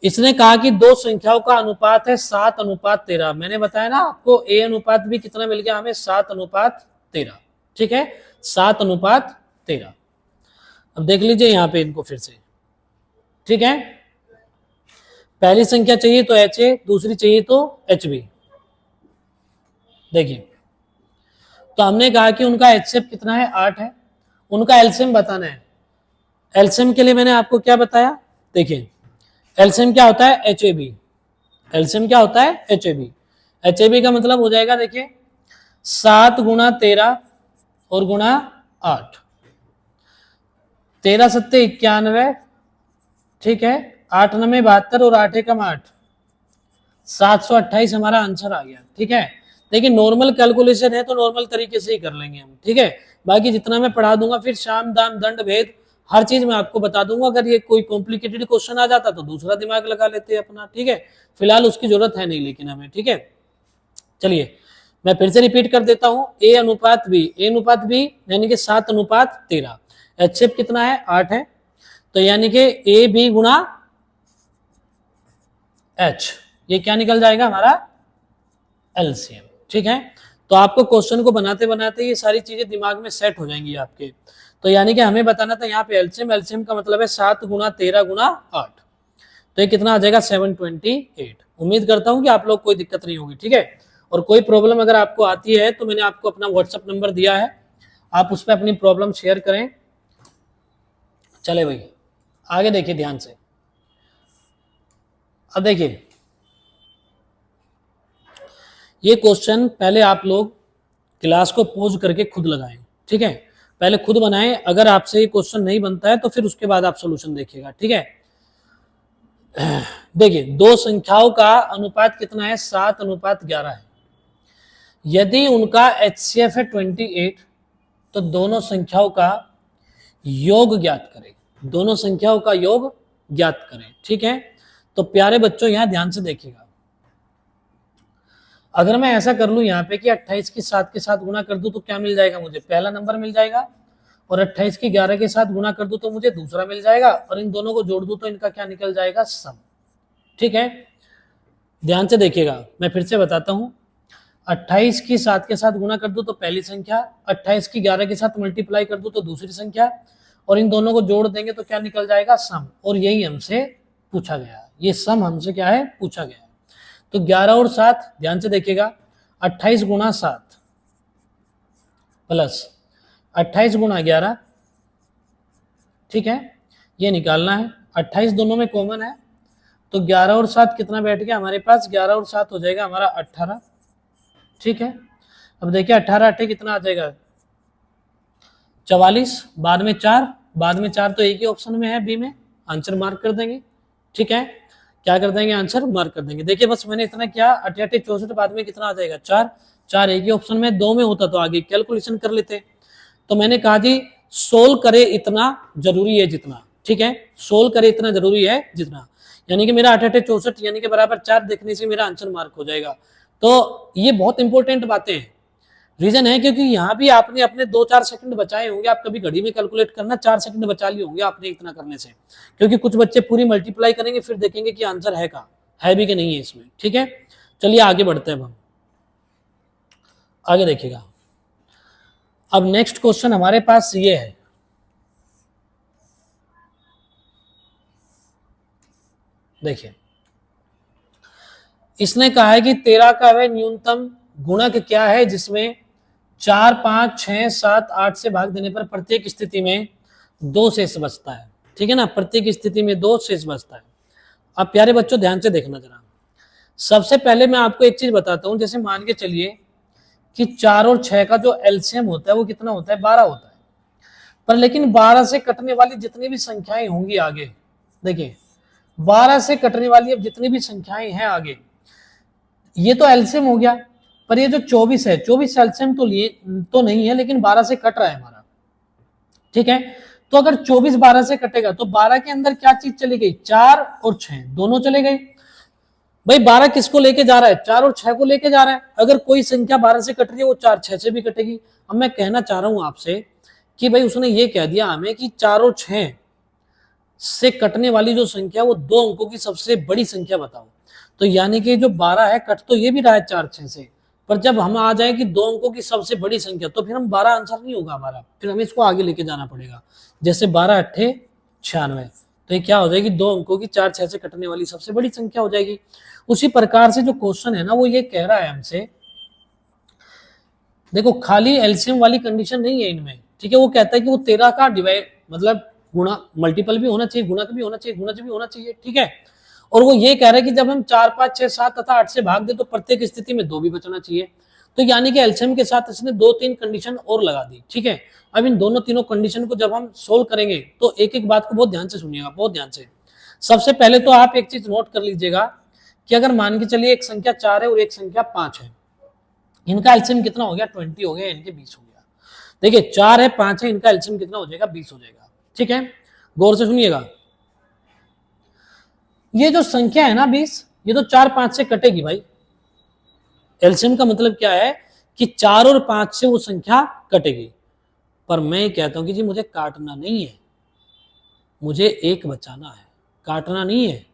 A: इसने कहा कि दो संख्याओं का अनुपात है 7:13। मैंने बताया ना आपको, ए अनुपात भी कितना मिल गया हमें, 7:13। ठीक है, 7:13। अब देख लीजिए यहां पे इनको फिर से। ठीक है, पहली संख्या चाहिए तो HA, दूसरी चाहिए तो HB। देखिए, तो हमने कहा कि उनका एचसीएफ कितना है, 8 है। उनका एलसीएम बताना है। एलसीएम के लिए मैंने आपको क्या बताया, देखिए एलसीएम क्या होता है, HAB। एलसीएम क्या होता है, HAB। HAB का मतलब हो जाएगा, देखिए 7 गुणा 13 और गुणा 8, 13 सत्ते 91। ठीक है, 8 9 72 और 8 एकम 8, 728 हमारा आंसर आ गया। ठीक है, देखिए नॉर्मल कैलकुलेशन है तो नॉर्मल तरीके से ही कर लेंगे हम। ठीक है, बाकी जितना मैं पढ़ा दूंगा, फिर शाम दाम दंड भेद हर चीज मैं आपको बता दूंगा। अगर ये कोई कॉम्प्लिकेटेड क्वेश्चन आ जाता तो दूसरा दिमाग लगा लेते हैं अपना। ठीक है, फिलहाल उसकी जरूरत है नहीं लेकिन हमें। ठीक है, चलिए मैं फिर से रिपीट कर देता हूं, ए अनुपात बी यानी कि 7:13। एचसीएफ कितना है, 8 है। तो यानी कि ए बी गुणा एच, ये क्या निकल जाएगा हमारा, एलसीएम। ठीक है, तो आपको क्वेश्चन को बनाते बनाते ये सारी चीजें दिमाग में सेट हो जाएंगी आपके। तो यानी कि हमें बताना था यहाँ पे एलसीएम, एलसीएम का मतलब है 7 गुणा 13 गुणा 8। तो ये कितना आ जाएगा, 728। उम्मीद करता हूं कि आप लोग कोई दिक्कत नहीं होगी। ठीक है, और कोई प्रॉब्लम अगर आपको आती है तो मैंने आपको अपना व्हाट्सएप नंबर दिया है, आप उस पर अपनी प्रॉब्लम शेयर करें। चले भाई आगे देखिए ध्यान से। अब देखिए ये क्वेश्चन पहले आप लोग क्लास को पॉज करके खुद लगाएं। ठीक है, पहले खुद बनाएं। अगर आपसे ये क्वेश्चन नहीं बनता है तो फिर उसके बाद आप सॉल्यूशन देखिएगा। ठीक है, देखिए दो संख्याओं का अनुपात कितना है, 7:11 है। यदि उनका एचसीएफ है 28, तो दोनों संख्याओं का योग ज्ञात करें। दोनों संख्याओं का योग ज्ञात करें। ठीक है, तो प्यारे बच्चों यहां ध्यान से देखिएगा, अगर मैं ऐसा कर लूं यहाँ पे कि 28 की 7 के साथ गुणा कर दूं तो क्या मिल जाएगा मुझे, पहला नंबर मिल जाएगा। और 28 की 11 के साथ गुणा कर दूं तो मुझे दूसरा मिल जाएगा। और इन दोनों को जोड़ दूं तो इनका क्या निकल जाएगा, सम। ठीक है, ध्यान से देखिएगा, मैं फिर से बताता हूं। 28 की 7 के साथ गुणा कर दूं तो पहली संख्या, 28 की 11 के साथ मल्टीप्लाई कर दूं तो दूसरी संख्या, और इन दोनों को जोड़ देंगे तो क्या निकल जाएगा, सम। और यही हमसे पूछा गया, ये सम हमसे क्या है, पूछा गया। तो 11 और 7, ध्यान से देखिएगा, 28 गुणा 7 प्लस 28 गुणा 11। ठीक है, ये निकालना है। 28 दोनों में कॉमन है, तो 11 और 7 कितना बैठ गया हमारे पास, 11 और 7 हो जाएगा हमारा 18। ठीक है, अब देखिए 18 8 कितना आ जाएगा, 44। बाद में 4 तो एक ही ऑप्शन में है, बी में, आंसर मार्क कर देंगे। ठीक है, क्या कर देंगे, आंसर मार्क कर देंगे। देखिए बस मैंने इतना किया, 88 64, बाद में कितना आ जाएगा, 4 एक ही ऑप्शन में, 2 में होता तो आगे कैलकुलेशन कर लेते। तो मैंने कहा जी सोल्व करे इतना जरूरी है जितना। ठीक है, सोल्व करे इतना जरूरी है जितना। यानी कि मेरा 8 8 64 यानी कि बराबर 4 देखने से मेरा आंसर मार्क हो जाएगा। तो ये बहुत इंपॉर्टेंट बातें हैं। रीजन है क्योंकि यहाँ भी आपने अपने 2-4 सेकंड बचाए होंगे। आप कभी घड़ी में कैलकुलेट करना, 4 सेकंड बचा लिए होंगे आपने इतना करने से, क्योंकि कुछ बच्चे पूरी मल्टीप्लाई करेंगे फिर देखेंगे कि आंसर है का है भी कि नहीं है इसमें। ठीक है, चलिए आगे बढ़ते हैं। हम आगे देखिएगा। अब नेक्स्ट क्वेश्चन हमारे पास ये है, देखिए इसने कहा है कि 13 का वह न्यूनतम गुणक क्या है जिसमें 4 5 6 7 8 से भाग देने पर प्रत्येक स्थिति में 2 शेष बचता है। ठीक है ना, प्रत्येक स्थिति में 2 शेष बचता है। अब प्यारे बच्चों ध्यान से देखना जरा। सबसे पहले मैं आपको एक चीज बताता हूं, जैसे मान के चलिए कि 4 और 6 का जो एलसीएम होता है वो कितना होता है, 12 होता है। पर लेकिन 12 से कटने वाली जितनी भी संख्याएं होंगी आगे, देखिए 12 से कटने वाली अब जितनी भी संख्याएं हैं आगे, ये तो एलसीएम हो गया। पर ये जो 24 है, 24 एलसीएम तो लिए तो नहीं है, लेकिन 12 से कट रहा है हमारा। ठीक है, तो अगर 24 12 से कटेगा तो 12 के अंदर क्या चीज चली गई, 4 और 6 दोनों चले गए। भाई 12 किसको लेके जा रहा है, 4 और 6 को लेके जा रहा है। अगर कोई संख्या 12 से कट रही है वो 4 6 से भी कटेगी। अब मैं कहना चाह रहा हूं आपसे कि भाई उसने ये कह दिया हमें कि 4 और 6 से कटने वाली जो संख्या वो 2 अंकों की सबसे बड़ी संख्या बताओ। तो यानी कि जो 12 है कट तो ये भी रहा है 4 6 से, पर जब हम आ जाए कि 2 अंकों की सबसे बड़ी संख्या तो फिर हम 12 आंसर नहीं होगा हमारा, फिर हमें इसको आगे लेके जाना पड़ेगा। जैसे 12 8 96, तो ये क्या हो जाएगी, 2 अंकों की 4 6 से कटने वाली सबसे बड़ी संख्या हो जाएगी। उसी प्रकार से जो क्वेश्चन है ना वो ये कह रहा है हमसे, देखो खाली एलसीएम वाली कंडीशन नहीं है इनमें। ठीक है, वो कहता है कि वो 13 का डिवाइड मतलब गुणा मल्टीपल भी होना चाहिए, गुणक भी होना चाहिए, गुणज भी होना चाहिए। ठीक है, और वो ये कह रहा है कि जब हम 4 5 6 7 तथा 8 से भाग दे तो प्रत्येक स्थिति में 2 भी बचना चाहिए। तो यानी कि एलसीएम के साथ इसने 2-3 कंडीशन और लगा दी। ठीक है, अब इन दोनों तीनों कंडीशन को जब हम सोल्व करेंगे तो एक एक बात को बहुत ध्यान से सुनिएगा, बहुत ध्यान से। सबसे पहले तो आप एक चीज नोट कर लीजिएगा कि अगर मान के चलिए एक संख्या 4 है और एक संख्या 5 है, इनका एलसीएम कितना हो गया, 20 हो गया, इनके 20 हो गया। देखिए 4 है 5 है, इनका एलसीएम कितना हो जाएगा, 20 हो जाएगा। ठीक है, गौर से सुनिएगा। ये जो संख्या है ना 20, ये तो 4 5 से कटेगी भाई। एलसीएम का मतलब क्या है कि 4 और 5 से वो संख्या कटेगी। पर मैं कहता हूं कि जी मुझे काटना नहीं है, मुझे एक बचाना है, काटना नहीं है।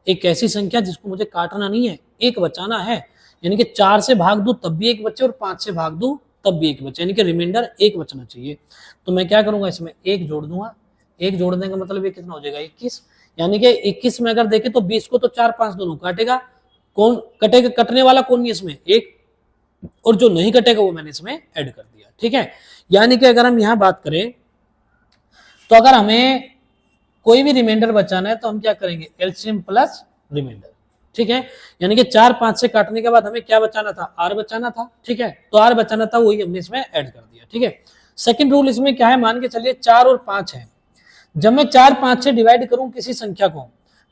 A: एक ऐसी संख्या जिसको मुझे काटना नहीं है, एक बचाना है। यानी कि 4 से भाग दूं तब भी एक बचे और 5 से भाग दूं तब भी एक बचे, यानी कि रिमाइंडर एक बचना चाहिए। तो मैं क्या करूंगा, इसमें एक जोड़ दूंगा। एक जोड़ने का मतलब ये कितना हो जाएगा, 21। यानी कि 21 में अगर देखें तो 20 को तो 4 5 दोनों काटेगा, कौन कटेगा, कटने वाला कौन नहीं इसमें, एक, और जो नहीं कटेगा वो मैंने इसमें ऐड कर दिया। ठीक है, यानी कि अगर हम यहां बात करें तो अगर हमें कोई भी रिमाइंडर बचाना है तो हम क्या करेंगे, एलसीएम प्लस रिमाइंडर। ठीक है, यानी कि 4 5 से काटने के बाद हमें क्या बचाना था, आर बचाना था। ठीक है, तो आर बचाना था, वही हमने इसमें ऐड कर दिया। ठीक है, सेकंड रूल इसमें क्या है, मान के चलिए 4 और 5 है, जब मैं 4 5 से डिवाइड करूं किसी संख्या को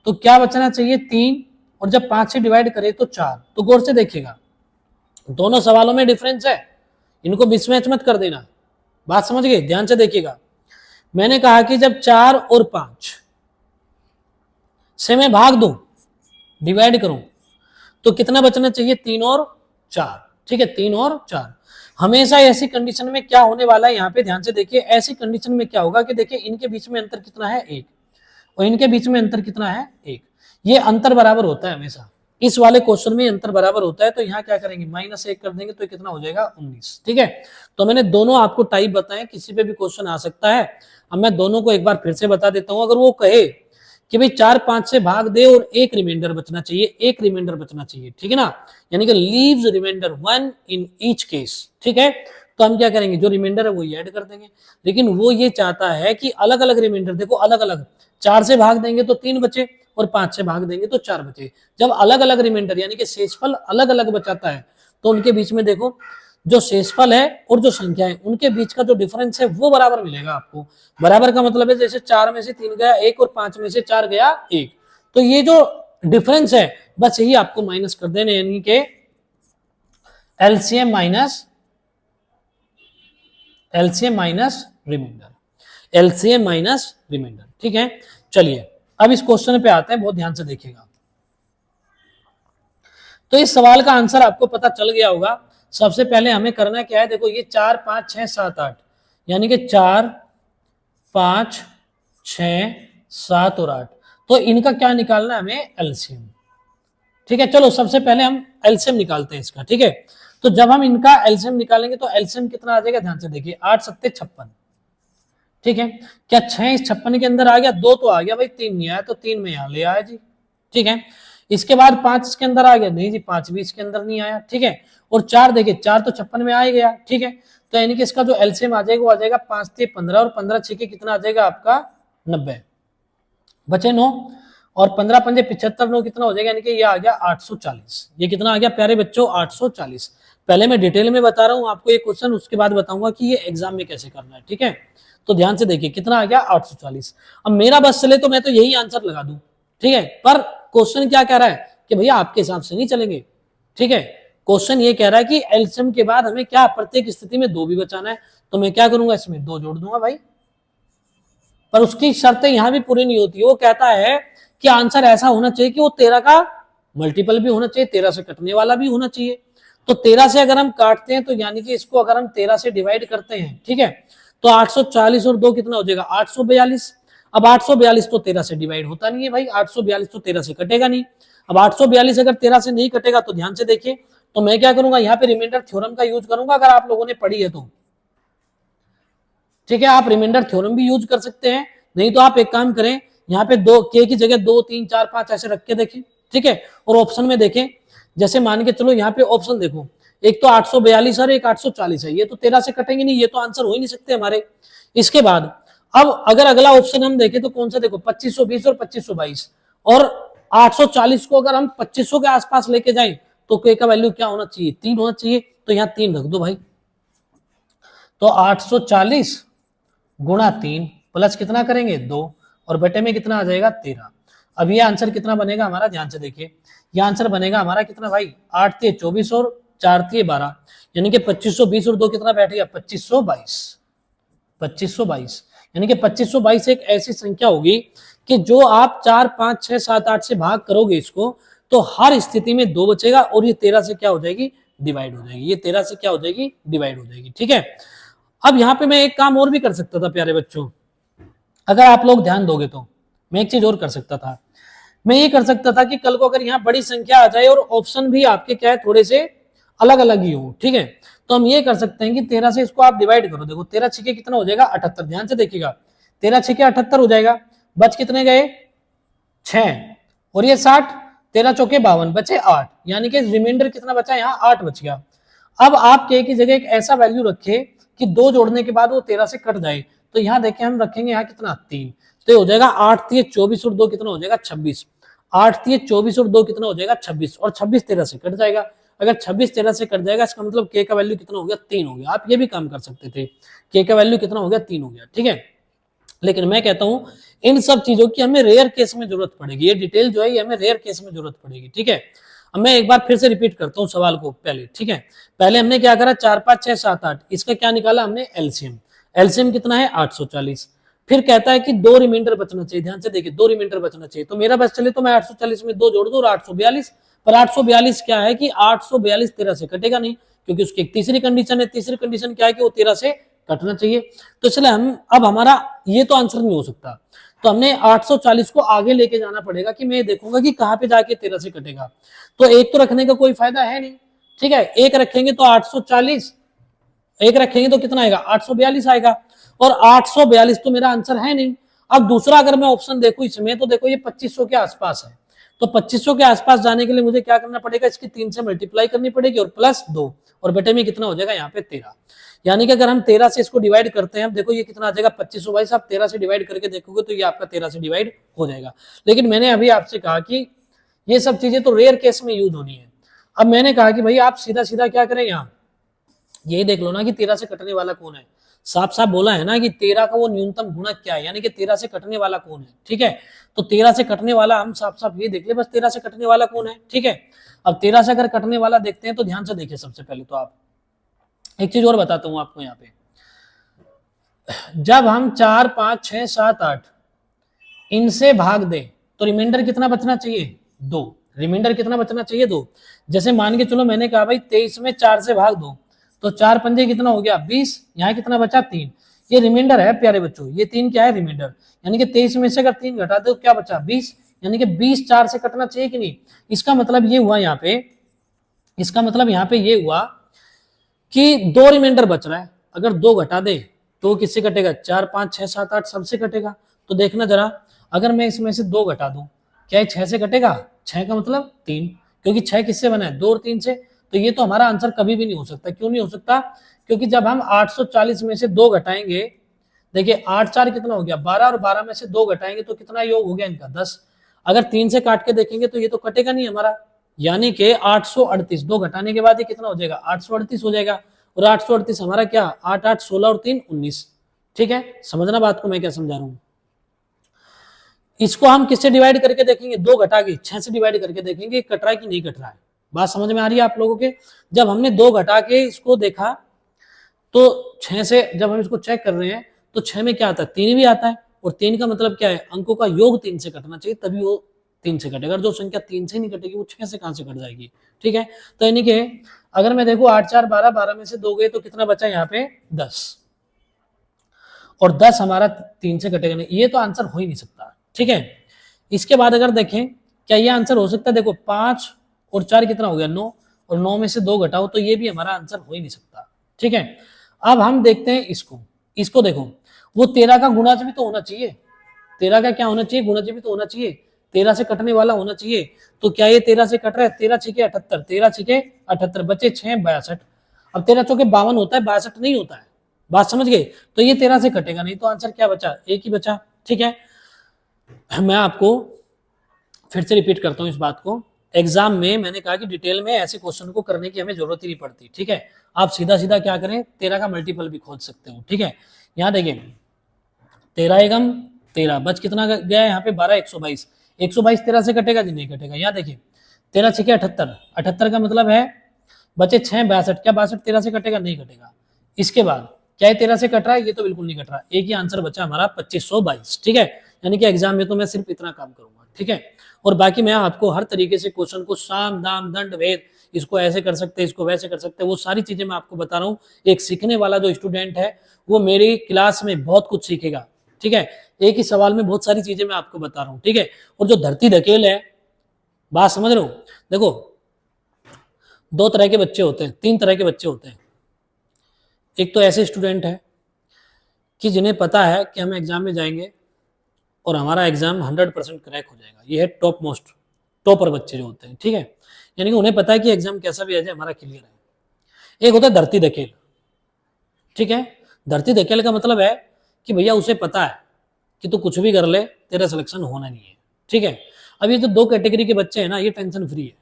A: तो क्या बचना चाहिए, 3, और जब 5 से डिवाइड करें तो 4। तो गौर से देखिएगा, दोनों सवालों में डिफरेंस है, इनको मिसमैच मत कर देना। बात समझ गए, ध्यान से देखिएगा। मैंने कहा कि जब 4 और 5 से मैं भाग दूं, डिवाइड करूं, तो कितना बचना चाहिए, 3 और 4। ठीक है, 3 और 4। हमेशा ऐसी कंडीशन में क्या होने वाला है, यहां पे ध्यान से देखिए, ऐसी कंडीशन में क्या होगा कि देखिए इनके बीच में अंतर कितना है, 1, और इनके बीच में अंतर कितना है, 1। ये अंतर बराबर होता है हमेशा, इस वाले क्वेश्चन में अंतर बराबर होता है। तो यहाँ क्या करेंगे, -1 कर देंगे तो कितना हो जाएगा, 19। ठीक है, तो मैंने दोनों आपको टाइप बताए, किसी पे भी क्वेश्चन आ सकता है। अब मैं दोनों को एक बार फिर से बता देता हूं। अगर वो कहे कि भाई 4 5 से भाग दे और एक रिमाइंडर बचना चाहिए, एक रिमाइंडर बचना चाहिए, ठीक है ना, यानी कि leaves remainder 1 in each case. ठीक है, तो हम क्या करेंगे, जो रिमाइंडर है वो ऐड कर देंगे। लेकिन वो ये चाहता है कि अलग अलग रिमाइंडर, देखो अलग अलग, 4 से भाग देंगे तो 3 बचे और 5 से भाग देंगे तो 4 बचे। जब अलग अलग रिमाइंडर यानी कि शेषफल अलग अलग बचाता है तो उनके बीच में देखो जो शेषफल है और जो संख्या है उनके बीच का जो डिफरेंस है वो बराबर मिलेगा आपको। बराबर का मतलब है जैसे 4 में से 3 गया 1 और 5 में से 4 गया 1, तो ये जो डिफरेंस है बस यही आपको माइनस कर देने, यानी कि LCM minus remainder, LCM minus remainder. ठीक है, चलिए अब इस क्वेश्चन पे आते हैं, बहुत ध्यान से देखिएगा। तो इस सवाल का आंसर आपको पता चल गया होगा। सबसे पहले हमें करना क्या है, देखो ये 4 5 6 7 8 यानी कि 4 5 6 7 और 8, तो इनका क्या निकालना है हमें, एलसीएम। ठीक है, चलो सबसे पहले हम एलसीएम निकालते हैं इसका। ठीक है, तो जब हम इनका एलसीएम निकालेंगे तो एलसीएम कितना आ जाएगा, ध्यान से देखिए, 8 7 56। ठीक है, क्या 6 इस 56 के अंदर आ गया, 2 तो आ गया भाई, 3 नहीं आया, तो 3 में यहां ले आया जी। ठीक है, इसके बाद 5 इसके अंदर आ गया, नहीं जी 5 भी इसके अंदर नहीं आया। ठीक है, और 4 देखिए, 4 तो 56 में आ ही गया। ठीक है, तो यानी कि इसका जो एलसीएम आ जाएगा वो आ जाएगा 5 3 15 और 15 6 के कितना आ जाएगा आपका 90, बचे 9 और 15 पंजे 75, 9 कितना हो जाएगा, यानी कि ये आ गया 840। ये कितना आ गया प्यारे बच्चों, 840। पहले मैं डिटेल में बता रहा हूं आपको ये क्वेश्चन, उसके बाद बताऊंगा कि ये एग्जाम में कैसे करना है। ठीक है, तो ध्यान से देखिए कितना आ गया 840। अब मेरा बस चले तो मैं तो यही आंसर लगा दूं। ठीक है, पर क्वेश्चन क्या कह रहा है कि भैया आपके हिसाब से नहीं चलेंगे। ठीक है, क्वेश्चन ये कह रहा है कि एलसीएम के बाद हमें क्या प्रत्येक स्थिति में 2 भी बचाना है, तो मैं क्या करूंगा, इसमें 2 जोड़ दूंगा भाई। पर उसकी शर्तें यहां भी पूरी नहीं होती। वो कहता है कि आंसर ऐसा होना चाहिए कि वो 13 का मल्टीपल भी होना चाहिए, 13 से कटने वाला भी होना चाहिए। तो 13 से अगर हम काटते हैं तो यानी कि इसको अगर हम 13 से डिवाइड करते हैं, ठीक है, तो 840 और 2 कितना हो जाएगा, 842। अब 842 तो 13 से डिवाइड होता नहीं है भाई, 842 तो 13 से कटेगा नहीं। अब 842 अगर 13 से नहीं कटेगा तो ध्यान से देखिए, तो मैं क्या करूंगा, यहाँ पे रिमाइंडर थ्योरम का यूज करूंगा, अगर आप लोगों ने पढ़ी है तो। ठीक है, आप रिमाइंडर थ्योरम भी यूज कर सकते हैं, नहीं तो आप एक काम करें, यहाँ पे 2 के की जगह 2 3 4 5 ऐसे रख के देखें। ठीक है, और ऑप्शन में देखें, जैसे मान के चलो यहाँ पे ऑप्शन देखो, एक तो 842 और एक 840 है, ये तो 13 से कटेंगे नहीं, ये तो आंसर हो ही नहीं सकते हमारे। इसके बाद अब अगर अगला ऑप्शन हम देखें तो कौन सा, देखो 2520 और 2522, और 840 को अगर हम 2500 के आसपास लेके जाएं तो के का वैल्यू क्या होना चाहिए, 3 होना चाहिए, तो यहाँ 3 रख दो भाई। तो 840 गुणा 3 प्लस कितना करेंगे 2, और बटे में कितना आ जाएगा 13। अब ये आंसर कितना बनेगा हमारा, ध्यान से देखिए, ये आंसर बनेगा हमारा कितना भाई, 8 3 24 और 4 3 12, यानी कि 2520 और 2 कितना बैठ गया 2522। 2522 यानी कि 2522 एक ऐसी संख्या होगी कि जो आप 4 5 6 7 8 से भाग करोगे इसको, तो हर स्थिति में 2 बचेगा, और ये 13 से क्या हो जाएगी, डिवाइड हो जाएगी। ये 13 से क्या हो जाएगी, डिवाइड हो जाएगी। ठीक है, अब यहाँ पे मैं एक काम और भी कर सकता था प्यारे बच्चों, अगर आप लोग ध्यान दोगे तो मैं एक चीज और कर सकता था। मैं ये कर सकता था कि कल को अगर यहाँ बड़ी संख्या आ जाए और ऑप्शन भी आपके क्या है, थोड़े से अलग अलग ही हो, ठीक है, तो हम ये कर सकते हैं कि 13 से इसको आप डिवाइड करो। देखो 13 छके कितना हो जाएगा 78, ध्यान से देखिएगा, 13 छके 78 हो जाएगा। बच कितने गए 6, और ये 60, 13 चौके 52, बचे 8, यानी कि रिमाइंडर कितना बचा, यहाँ 8 बच गया। अब आप के की जगह एक ऐसा वैल्यू रखे कि 2 जोड़ने के बाद वो 13 से कट जाए, तो यहाँ देखिए हम रखेंगे यहाँ कितना 3, तो हो जाएगा 8 3 24 और 2 कितना हो जाएगा 26। 8 3 24 और 2 कितना हो जाएगा 26, और 26 13 से कट जाएगा। अगर 26 13 से कट जाएगा इसका मतलब के का वैल्यू कितना हो गया 3 हो गया। आप ये भी काम कर सकते थे, के का वैल्यू कितना हो गया 3 हो गया। ठीक है, लेकिन मैं कहता हूं इन सब चीजों की हमें रेयर केस में जरूरत पड़ेगी, ये डिटेल जो है ये हमें रेयर केस में जरूरत पड़ेगी। ठीक है, अब मैं एक बार फिर से रिपीट करता हूं सवाल को पहले। ठीक है, पहले हमने क्या करा 4 5 6 7 8, इसका क्या निकाला हमने एलसीएम। एलसीएम कितना है 840। फिर कहता है कि 2 रिमाइंडर बचना चाहिए, ध्यान से देखिए 2 रिमाइंडर बचना चाहिए, तो मेरा बस चले तो मैं 840 में 2 जोड़ दूं और 842, पर 842 क्या है कि 842 13 से कटेगा नहीं, क्योंकि उसकी एक तीसरी कंडीशन है। तीसरी कंडीशन क्या है कि वो 13 से कटना चाहिए, तो इसलिए हम अब हमारा ये तो आंसर नहीं हो सकता, तो हमने 840 को आगे लेके जाना पड़ेगा कि मैं देखूंगा कि कहां पे जाके 13 से कटेगा। तो एक तो रखने का कोई फायदा है नहीं। ठीक है, एक रखेंगे तो 840, एक रखेंगे तो कितना आएगा 842 आएगा, और 842 तो मेरा आंसर है नहीं। अब दूसरा अगर मैं ऑप्शन देखूं इसमें, तो देखो ये 2500 के आसपास है, तो 2500 के आसपास जाने के लिए मुझे क्या करना पड़ेगा, इसकी 3 से मल्टीप्लाई करनी पड़ेगी और प्लस 2, और बटे में कितना हो जाएगा यहाँ पे 13। यानी कि अगर हम 13 से इसको डिवाइड करते हैं, देखो ये कितना आ जाएगा 2522, आप 13 से डिवाइड करके देखोगे तो ये आपका 13 से डिवाइड हो जाएगा। लेकिन मैंने अभी आपसे कहा कि ये सब चीजें तो रेयर केस में यूज होनी है। अब मैंने कहा कि भाई आप सीधा सीधा क्या करें, यहाँ यही देख लो ना कि 13 से कटने वाला कौन है। साफ साफ बोला है ना कि 13 का वो न्यूनतम गुणक क्या है, यानी कि 13 से कटने वाला कौन है। ठीक है, तो 13 से कटने वाला हम साफ साफ ये देख ले, बस 13 से कटने वाला कौन है। ठीक है, अब 13 से अगर कटने वाला देखते हैं तो ध्यान से देखिए, सबसे पहले तो आप एक चीज और बताता हूं आपको, यहाँ पे जब हम 4 5 6 7 8 इनसे भाग दें तो रिमाइंडर कितना बचना चाहिए 2। रिमाइंडर कितना बचना चाहिए? 2। जैसे मान के चलो मैंने कहा भाई 23 में 4 से भाग दो, तो 4 पंजे कितना हो गया? 20। यहाँ कितना बचा? 3। ये रिमाइंडर है प्यारे बच्चों, ये 3 क्या है? रिमाइंडर। यानी कि 23 में से अगर 3 घटा दो क्या बचा? 20। यानी कि 20 4 से कटना चाहिए कि नहीं? इसका मतलब ये हुआ यहाँ पे, इसका मतलब यहाँ पे ये हुआ कि 2 रिमाइंडर बच रहा है। अगर 2 घटा दे तो किससे कटेगा? 4 5 6 7 8 सबसे कटेगा। तो देखना जरा, अगर मैं इसमें से 2 घटा दूं, क्या ये 6 से कटेगा? 6 का मतलब 3, क्योंकि 6 किससे बना है? 2 और 3 से। तो ये तो हमारा आंसर कभी भी नहीं हो सकता। क्यों नहीं हो सकता? क्योंकि जब हम 840 में से 2 घटाएंगे, देखिए 8 4 कितना हो गया? 12, और 12 में से 2 घटाएंगे तो कितना योग हो गया इनका? 10। अगर 3 से काट के देखेंगे तो ये तो कटेगा नहीं हमारा, यानी कि 838। 2 घटाने के बाद ये कितना हो जाएगा? 838 हो जाएगा। और 838 हमारा क्या? 8 8 16 और 3 19। ठीक है, समझना बात को मैं क्या समझा रहा हूं। इसको हम किससे डिवाइड करके देखेंगे? 2 घटा के 6 से डिवाइड करके देखेंगे कट रहा है कि नहीं कट रहा है। बात समझ में आ रही है आप लोगों के? जब हमने 2 घटा के इसको देखा तो 6 से जब हम इसको चेक कर रहे हैं तो 6 में क्या आता है? 3 भी आता है। और 3 का मतलब क्या है? अंकों का योग 3 से कटना चाहिए, तभी वो 3 से कटेगा। अगर जो संख्या 3 से नहीं कटेगी वो 6 से कहां से कट जाएगी? ठीक है, तो यानी कि अगर मैं देखू 8 4 12, 12 में से 2 गए तो कितना बचा यहाँ पे? 10। और 10 हमारा 3 से कटेगा नहीं, ये तो आंसर हो ही नहीं सकता। ठीक है, इसके बाद अगर देखें क्या ये आंसर हो सकता है? देखो 5 और 4 कितना हो गया? 9, और 9 में से 2 घटाओ तो ये भी हमारा आंसर हो ही नहीं सकता। ठीक है, अब हम देखते हैं इसको। इसको देखो, वो 13 का गुणज भी तो होना चाहिए। 13 का क्या होना चाहिए? गुणज भी तो होना चाहिए। 13 से कटने वाला होना चाहिए। तो क्या ये 13 से कट रहा है? 13 छके 78, 13 छके 78, बचे 6 62। अब 13 चौके 52 होता है, 62 नहीं होता है। बात समझ गए? तो ये 13 से कटेगा नहीं, तो आंसर क्या बचा? एक ही बचा। ठीक है, मैं आपको फिर से रिपीट करता हूं इस बात को। एग्जाम में मैंने कहा कि डिटेल में ऐसे क्वेश्चन को करने की हमें जरूरत ही नहीं पड़ती। ठीक है, आप सीधा सीधा क्या करें? 13 का मल्टीपल भी खोज सकते हो। ठीक है, यहां देखिए 13 एकम 13, बच कितना गया यहाँ पे? 12 122। 122 13 से कटेगा जी? नहीं कटेगा। यहाँ देखिए 13 छके 78, 78 का मतलब है बचे 6 62। क्या 62 13 से कटेगा? नहीं कटेगा। इसके बाद क्या ये 13 से कट रहा है? ये तो बिल्कुल नहीं कट रहा। एक ही आंसर बचा हमारा 2522। ठीक है, यानी कि एग्जाम में तो मैं सिर्फ इतना काम करूंगा। ठीक है, और बाकी मैं आपको हर तरीके से क्वेश्चन को साम दाम दंड भेद, इसको ऐसे कर सकते हैं, इसको वैसे कर सकते हैं, वो सारी चीजें मैं आपको बता रहा हूँ। एक सीखने वाला जो स्टूडेंट है वो मेरी क्लास में बहुत कुछ सीखेगा। ठीक है, एक ही सवाल में बहुत सारी चीजें मैं आपको बता रहा हूँ। ठीक है, और जो धरती धकेल है, बात समझ रहे हो? देखो 2 तरह के बच्चे होते हैं, 3 तरह के बच्चे होते हैं। एक तो ऐसे स्टूडेंट है कि जिन्हें पता है कि हम एग्जाम में जाएंगे और हमारा एग्जाम 100% क्रैक हो जाएगा। ये है टॉप मोस्ट, टॉपर बच्चे जो होते हैं। ठीक है, यानी कि उन्हें पता है कि एग्जाम कैसा भी आ जाए हमारा क्लियर है। एक होता है धरती धकेल। ठीक है, धरती धकेल का मतलब है कि भैया उसे पता है कि तू कुछ भी कर ले, तेरा सिलेक्शन होना नहीं है। ठीक है, अब ये जो 2 कैटेगरी के बच्चे हैं ना, ये टेंशन फ्री है।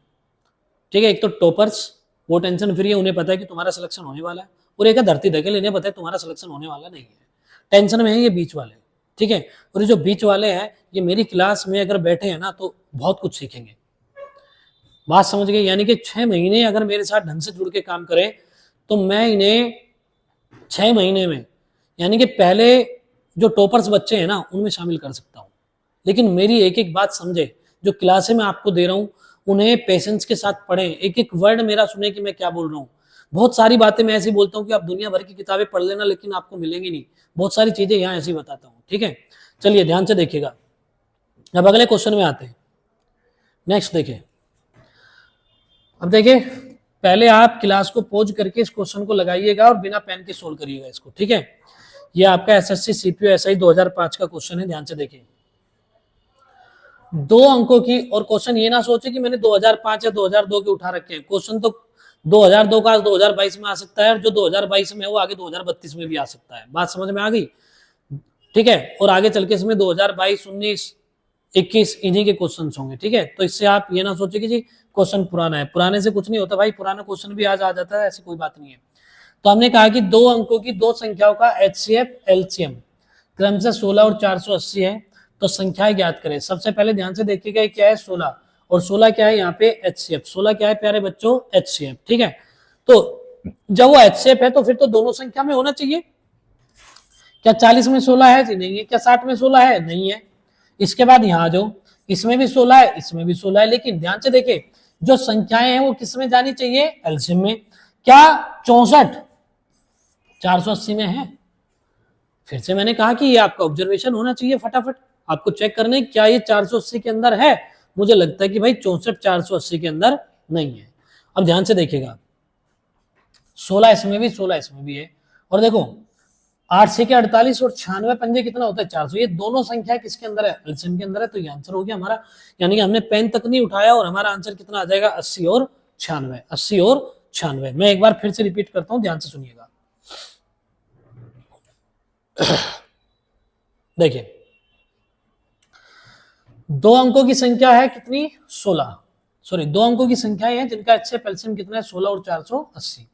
A: ठीक है, एक तो टॉपर्स, वो टेंशन फ्री है, उन्हें पता है कि तुम्हारा सिलेक्शन होने वाला है। और एक है धरती धकेल, इन्हें पता है तुम्हारा सिलेक्शन होने वाला नहीं है, टेंशन में है ये बीच वाले। ठीक है, और ये जो बीच वाले हैं ये मेरी क्लास में अगर बैठे हैं ना तो बहुत कुछ सीखेंगे। बात समझ गए? यानी कि 6 महीने अगर मेरे साथ ढंग से जुड़ के काम करें तो मैं इन्हें 6 महीने में, यानी कि पहले जो टॉपर्स बच्चे हैं ना उनमें शामिल कर सकता हूं। लेकिन मेरी एक एक बात समझे, जो क्लासें मैं आपको दे रहा हूं उन्हें पेशेंस के साथ पढ़ें, एक एक वर्ड मेरा सुने कि मैं क्या बोल रहा हूँ। बहुत सारी बातें मैं ऐसी बोलता हूँ कि आप दुनिया भर की किताबें पढ़ लेना, लेकिन आपको मिलेंगी नहीं। बहुत सारी चीजें यहाँ ऐसी बताता हूँ। ठीक है, चलिए ध्यान से देखिएगा। अब अगले क्वेश्चन में आते हैं। नेक्स्ट देखिए, अब देखिए पहले आप क्लास को पॉज करके इस क्वेश्चन को लगाइएगा और बिना पेन के सोल्व करिएगा इसको। ठीक है, ये आपका एसएससी सीपीयू एसआई 2005 का क्वेश्चन है, ध्यान से देखिए। 2 अंकों की, और क्वेश्चन ये ना सोचे कि मैंने 2005 या 2002 के उठा रखे हैं। क्वेश्चन तो 2002 का 2022 में आ सकता है, और जो 2022 में है वो आगे 2032 में भी आ सकता है। बात समझ में आ गई? ठीक है, और आगे चल के इसमें 2022 19 21 इन्हीं के क्वेश्चन होंगे। ठीक है, तो इससे आप ये ना सोचे कि जी क्वेश्चन पुराना है, पुराने से कुछ नहीं होता भाई, पुराना क्वेश्चन भी आज आ जाता है, ऐसी कोई बात नहीं है। तो हमने कहा कि 2 अंकों की 2 संख्याओं का एचसीएफ एलसीएम क्रमशः 16 और 480 है, तो संख्याएं ज्ञात करें। सबसे पहले ध्यान से देखिएगा क्या है 16, और 16 क्या है यहाँ पे? एचसीएफ। 16 क्या है प्यारे बच्चों? एचसीएफ। ठीक है, तो जब वो एचसीएफ है तो फिर तो दोनों संख्या में होना चाहिए। क्या 40 में 16 है जी? नहीं है। क्या 60 में 16 है? नहीं है। इसके बाद यहाँ जो इसमें भी 16 है, इसमें भी 16 है, लेकिन ध्यान से देखिए जो संख्याएं हैं वो किस में जानी चाहिए, एलसीएम में। क्या 64 480 में है? फिर से मैंने कहा कि ये आपका ऑब्जर्वेशन होना चाहिए, फटाफट आपको चेक करने क्या ये 480 के अंदर है। मुझे लगता है कि भाई 64 480 के अंदर नहीं है। अब ध्यान से देखिएगा 16 इसमें भी 16 इसमें भी है, और देखो 8 से के 48 और 96 पंजे कितना होता है 400। ये दोनों संख्या किसके अंदर है, एलसीएम के अंदर है। तो ये आंसर हो गया हमारा, यानी कि हमने पेन तक नहीं उठाया और हमारा आंसर कितना आ जाएगा 80 और 96। 80 और 96। मैं एक बार फिर से रिपीट करता हूं, ध्यान से सुनिएगा। देखिए 2 अंकों की संख्या है कितनी 16, सॉरी 2 अंकों की संख्याएं हैं जिनका एचसीएफ एलसीएम कितना है 16 और 480।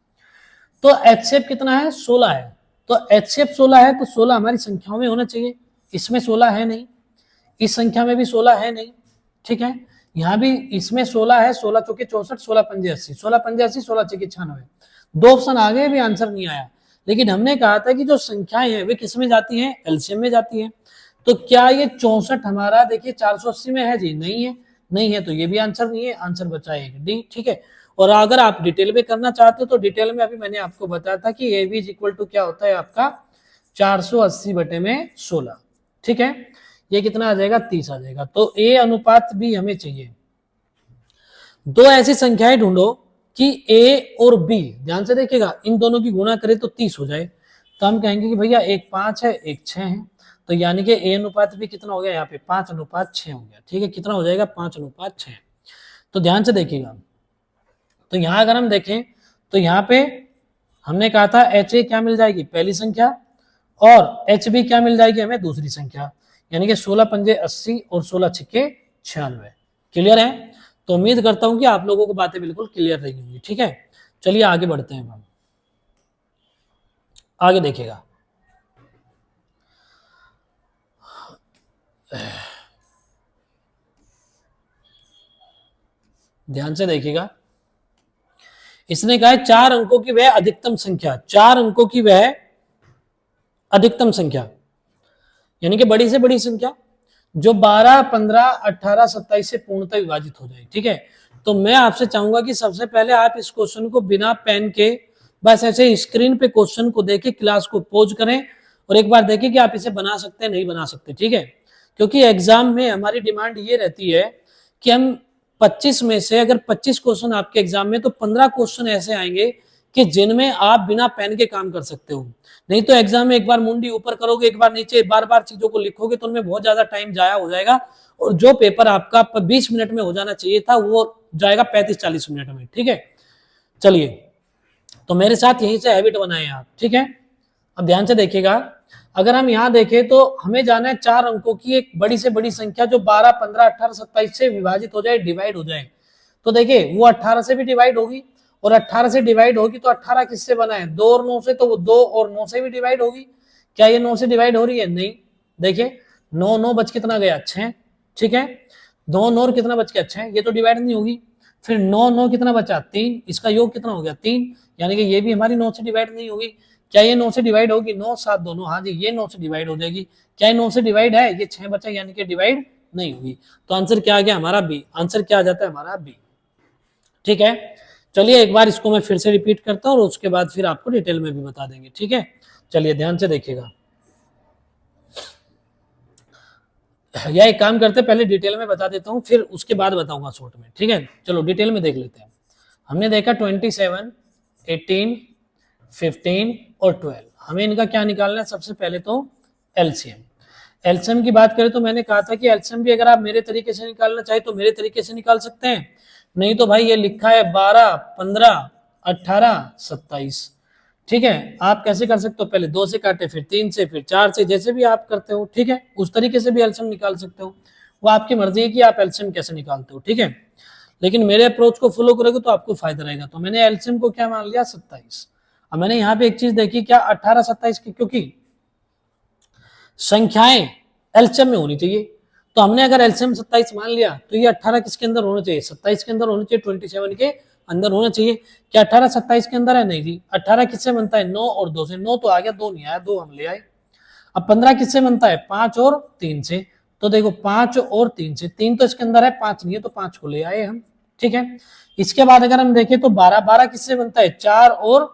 A: तो एचसीएफ कितना है 16 है, तो एचसीएफ 16 है तो 16 हमारी संख्याओं में होना चाहिए। इसमें 16 है नहीं, इस संख्या में भी 16 है नहीं, ठीक है। यहां भी इसमें 16 है, 16 चौके 64, 16 पंजे 80, 16 पंजे 80, 16 छके 96। 2 ऑप्शन आ गए भी आंसर नहीं आया, लेकिन हमने कहा था कि जो संख्याएं हैं वे किस में जाती हैं, एलसीएम में जाती हैं। तो क्या ये 64 हमारा देखिए 480 में है जी, नहीं है, नहीं है तो ये भी आंसर नहीं है, आंसर बचा एक डी, ठीक है। और अगर आप डिटेल में करना चाहते हो तो डिटेल में अभी मैंने आपको बताया था कि A B is equal to क्या होता है आपका 480 बटे में 16, ठीक है। ये कितना आ जाएगा 30 आ जाएगा। तो ए अनुपात भी हमें चाहिए। 2 ऐसी संख्याएं ढूंढो कि ए और बी, ध्यान से देखिएगा, इन दोनों की गुणा करें तो 30 हो जाए। तो हम कहेंगे कि भैया एक 5 है एक 6 है, तो यानी कि ए अनुपात भी कितना हो गया यहाँ पे 5:6 हो गया, ठीक है। कितना हो जाएगा 5:6। तो ध्यान से देखिएगा, तो यहाँ अगर हम देखें तो यहाँ पे हमने कहा था एच ए क्या मिल जाएगी पहली संख्या, और एच बी क्या मिल जाएगी हमें दूसरी संख्या, यानी कि 16 पंजे 80 और 16 छक्के 96। क्लियर है? तो उम्मीद करता हूं कि आप लोगों को बातें बिल्कुल क्लियर रही होंगी, ठीक है। चलिए आगे बढ़ते हैं हम, आगे देखिएगा। ध्यान से देखिएगा, इसने कहा है 4 अंकों की वह अधिकतम संख्या, 4 अंकों की वह अधिकतम संख्या, यानी कि बड़ी से बड़ी संख्या जो 12, 15, 18, 27 से पूर्णतः विभाजित हो जाए, ठीक है। तो मैं आपसे चाहूंगा कि सबसे पहले आप इस क्वेश्चन को बिना पेन के बस ऐसे स्क्रीन पे क्वेश्चन को देखें, क्लास को पॉज करें और एक बार देखें कि आप इसे बना सकते हैं नहीं बना सकते, ठीक है। क्योंकि एग्जाम में हमारी डिमांड ये रहती है कि हम 25 में से अगर 25 क्वेश्चन आपके एग्जाम में, तो 15 क्वेश्चन ऐसे आएंगे कि जिनमें आप बिना पेन के काम कर सकते हो। नहीं तो एग्जाम में एक बार मुंडी ऊपर करोगे एक बार नीचे, बार बार चीजों को लिखोगे तो उनमें बहुत ज्यादा टाइम जाया हो जाएगा, और जो पेपर आपका 20 मिनट में हो जाना चाहिए था वो जाएगा 35-40 मिनट में, ठीक है। चलिए, तो मेरे साथ यहीं से हैबिट बनाए आप, ठीक है। अब ध्यान से देखिएगा, अगर हम यहाँ देखें तो हमें जाना है 4 अंकों की एक बड़ी से बड़ी संख्या जो 12, 15, 18, 27 से विभाजित हो जाए, डिवाइड हो जाए। तो देखिए वो 18 से भी डिवाइड होगी, और 18 से डिवाइड होगी तो 18 किससे बना है 2 और 9 से, तो वो 2 और 9 से भी डिवाइड होगी। क्या ये 9 से डिवाइड हो रही है? नहीं। देखिए 9 9 बच कितना गया 6, ठीक है। 2 9 कितना बच गया 6, ये तो डिवाइड नहीं होगी। फिर 9 9 कितना बचा 3, इसका योग कितना हो गया 3, यानी कि ये भी हमारी 9 से डिवाइड नहीं होगी। क्या ये 9 से डिवाइड होगी? 9 7 दोनों, हाँ जी ये 9 से डिवाइड हो जाएगी। क्या ये 9 से डिवाइड है? ये 6 बचा, यानी कि डिवाइड नहीं होगी। तो आंसर क्या आ गया हमारा बी, आंसर क्या आ जाता है हमारा बी, ठीक है। चलिए एक बार इसको मैं फिर से रिपीट करता हूं और उसके बाद फिर आपको डिटेल में भी बता देंगे, ठीक है। चलिए ध्यान से देखिएगा, या एक काम करते हैं पहले डिटेल में बता देता हूं फिर उसके बाद बताऊंगा शॉर्ट में, ठीक है। चलो डिटेल में देख लेते हैं। हमने देखा 27, 18, 15 और 12, हमें इनका क्या निकालना है? सबसे पहले तो एलसीएम। एलसीएम की बात करें तो मैंने कहा था कि एलसीएम भी अगर आप मेरे तरीके से निकालना चाहे तो मेरे तरीके से निकाल सकते हैं, नहीं तो भाई ये लिखा है 12, 15, 18, 27, ठीक है। आप कैसे कर सकते हो? पहले 2 से काटे, फिर 3 से, फिर 4 से, जैसे भी आप करते हो, ठीक है। उस तरीके से भी एलसीएम निकाल सकते हो, वो आपकी मर्जी है कि आप एलसीएम कैसे निकालते हो, ठीक है। लेकिन मेरे अप्रोच को फॉलो करोगे तो आपको फायदा रहेगा। तो मैंने एलसीएम को क्या मान लिया 27। अब मैंने यहाँ पे एक चीज देखी, क्या 18, 27 की, क्योंकि संख्याएं एलसीएम में होनी चाहिए, तो हमने अगर एलसीएम 27 मान लिया तो ये 18 किसके अंदर होना चाहिए? 27 के अंदर होना चाहिए, 27 के अंदर होना चाहिए। क्या 18 27 के अंदर है? नहीं जी। 18 किससे बनता है? 9 और 2 से। 9 तो आ गया, 2 नहीं आया, 2 हम ले आए। अब 15 किससे बनता है? 5 और 3 से। तो देखो 5 और 3 से, 3 तो इसके अंदर है, 5 नहीं है, तो 5 को ले आए हम। ठीक है, इसके बाद अगर हम देखें तो 12, 12 किससे बनता है? 4 और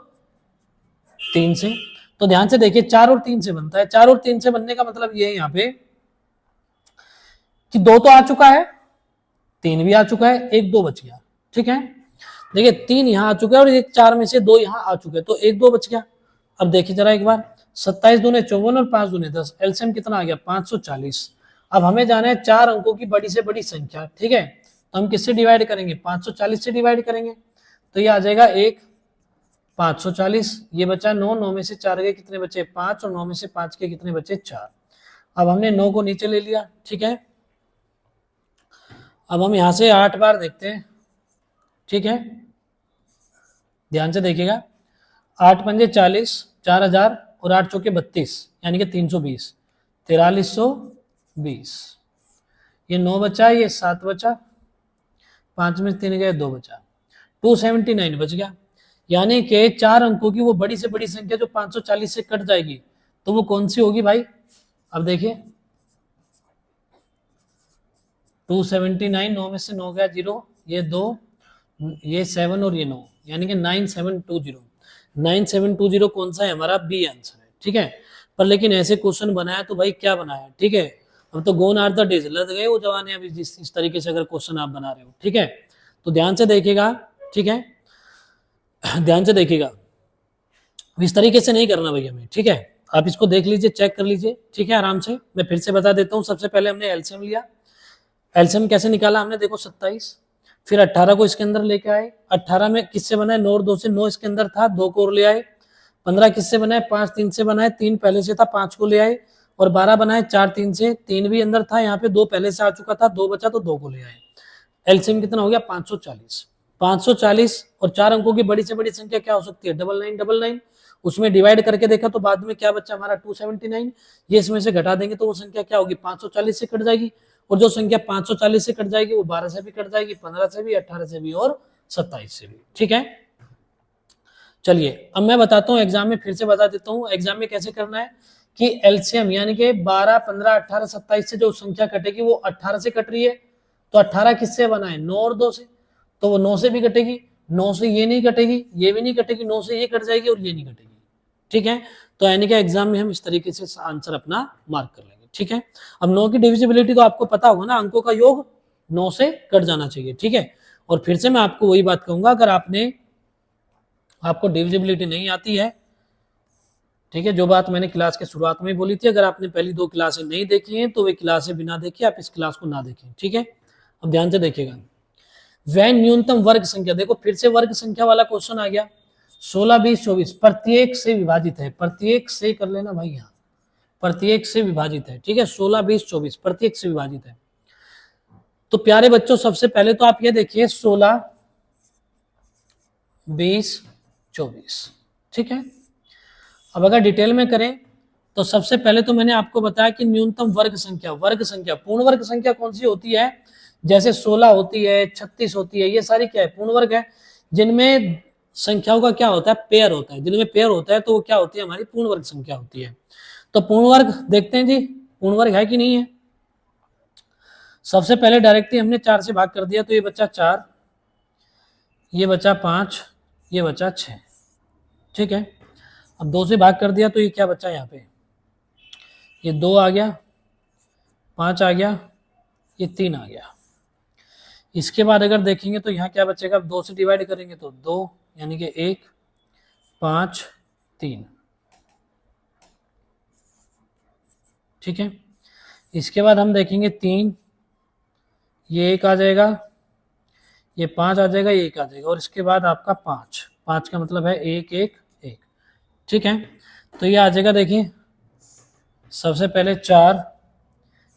A: 3 से। तो ध्यान से देखिए 4 और 3 से बनता है। 4 और 3 से बनने का मतलब ये है यहाँ पे कि 2 तो आ चुका है, 3 भी आ चुका है, 1 2 बच गया। ठीक है, देखिए 3 यहाँ आ चुका है और एक 4 में से 2 यहाँ आ चुके हैं, तो 1 2 बच गया। अब देखिए जरा एक बार, 27 दूने 54 और 5 दूने 10, एलसीएम कितना आ गया? 540। अब हमें जाना है 4 अंकों की बड़ी से बड़ी संख्या। ठीक है, तो हम किससे डिवाइड करेंगे? 540 से डिवाइड करेंगे। तो ये आ जाएगा 1 540, ये बचा 9, 9 में से 4 गए, कितने बचे? 5, और 9 में से 5 के कितने बचे? 4। अब हमने 9 को नीचे ले लिया। ठीक है, अब हम यहां से 8 बार देखते हैं। ठीक है, ध्यान से देखिएगा, 8 पंजे 40, 4000 और 8 चौके 32, यानी कि 320, 4320। ये 9 बचा, ये 7 बचा, 5 में 3 गए, 2 बचा, 279 बच गया। यानी कि 4 अंकों की वो बड़ी से बड़ी संख्या जो 540 से कट जाएगी, तो वो कौन सी होगी भाई? अब देखिए 279, 9 में से 9 गया 0, ये 2, ये 7 और ये 9, यानी कि 9720। 9720 कौन सा है? हमारा बी आंसर है। ठीक है, पर लेकिन ऐसे क्वेश्चन बनाया तो भाई क्या बनाया? ठीक है, अब तो गोन आर द डेज लग गए वो जमाने अभी इस तरीके से अगर क्वेश्चन आप बना रहे हो। ठीक है, तो ध्यान से देखिएगा। ठीक है, ध्यान से देखिएगा, इस तरीके से नहीं करना भाई हमें। ठीक है, आप इसको देख लीजिए, चेक कर लीजिए। ठीक है, आराम से मैं फिर से बता देता हूँ। सबसे पहले हमने एलसीएम लिया। एलसीएम कैसे निकाला हमने? देखो 27, फिर 18 को इसके अंदर लेके आए। 18 में किससे बना है? 9 और 2 से। 9 इसके अंदर था, 2 को और ले आए। 15 किससे बना है? 5 3 से बना है, 3 पहले से था, 5 को ले आए। और 12 बना है 4 3 से, 3 भी अंदर था, यहाँ पे 2 पहले से आ चुका था, 2 बचा तो 2 को ले आए। एलसीएम कितना हो गया? 540। 540 और 4 अंकों की बड़ी से बड़ी संख्या क्या हो सकती है? 9999। उसमें डिवाइड करके देखा तो बाद में क्या बचा हमारा? 279। ये इसमें से घटा देंगे तो वो संख्या क्या होगी? 540 से कट जाएगी। और जो संख्या 540 से कट जाएगी वो 12 से भी कट जाएगी, 15 से भी, 18 से भी और 27 से भी। ठीक है, चलिए अब मैं बताता हूँ एग्जाम में, फिर से बता देता हूँ एग्जाम में कैसे करना है कि एलसीएम यानी कि 12 15 18 27 से जो संख्या कटेगी वो 18 से कट रही है, तो 18 किससे बना है? 9 और 2 से, तो वो 9 से भी कटेगी। 9 से ये नहीं कटेगी, ये भी नहीं कटेगी, 9 से ये कट जाएगी और ये नहीं कटेगी। ठीक है, तो यानी कि एग्जाम में हम इस तरीके से आंसर अपना मार्क कर लेंगे। ठीक है, अब 9 की डिविजिबिलिटी तो आपको पता होगा ना, अंकों का योग 9 से कट जाना चाहिए। ठीक है, और फिर से मैं आपको वही बात कहूंगा, अगर आपको डिविजिबिलिटी नहीं आती है, ठीक है, जो बात मैंने क्लास के शुरुआत में बोली थी, अगर आपने पहली 2 क्लासें नहीं देखी हैं तो वे क्लासें बिना देखे आप इस क्लास को ना देखें। ठीक है, अब ध्यान से देखिएगा, वह न्यूनतम वर्ग संख्या, देखो फिर से वर्ग संख्या वाला क्वेश्चन आ गया। 16 20 24 प्रत्येक से विभाजित है, प्रत्येक से कर लेना भाई, यहाँ प्रत्येक से विभाजित है। ठीक है, 16 20 24 प्रत्येक से विभाजित है। तो प्यारे बच्चों सबसे पहले तो आप ये देखिए 16 20 24। ठीक है, अब अगर डिटेल में करें तो सबसे पहले तो मैंने आपको बताया कि न्यूनतम वर्ग संख्या, वर्ग संख्या, पूर्ण वर्ग संख्या कौन सी होती है? जैसे 16 होती है, 36 होती है, ये सारी क्या है? पूर्ण वर्ग है, जिनमें संख्याओं का क्या होता है? पेयर होता है। जिनमें पेयर होता है तो वो क्या होती है? हमारी पूर्ण वर्ग संख्या होती है। तो पूर्ण वर्ग देखते हैं जी, पूर्ण वर्ग है कि नहीं है। सबसे पहले डायरेक्टली हमने 4 से भाग कर दिया, तो ये बचा 4, ये बचा 5, ये बचा 6। ठीक है, अब 2 से भाग कर दिया तो ये क्या बचा? यहाँ पे ये 2 आ गया, 5 आ गया, ये 3 आ गया। इसके बाद अगर देखेंगे तो यहाँ क्या बचेगा? 2 से डिवाइड करेंगे तो 2, यानी कि 1 5 3। ठीक है, इसके बाद हम देखेंगे 3, ये 1 आ जाएगा, ये 5 आ जाएगा, ये 1 आ जाएगा, और इसके बाद आपका 5, 5 का मतलब है 1 1 1। ठीक है, तो ये आ जाएगा, देखिए सबसे पहले 4,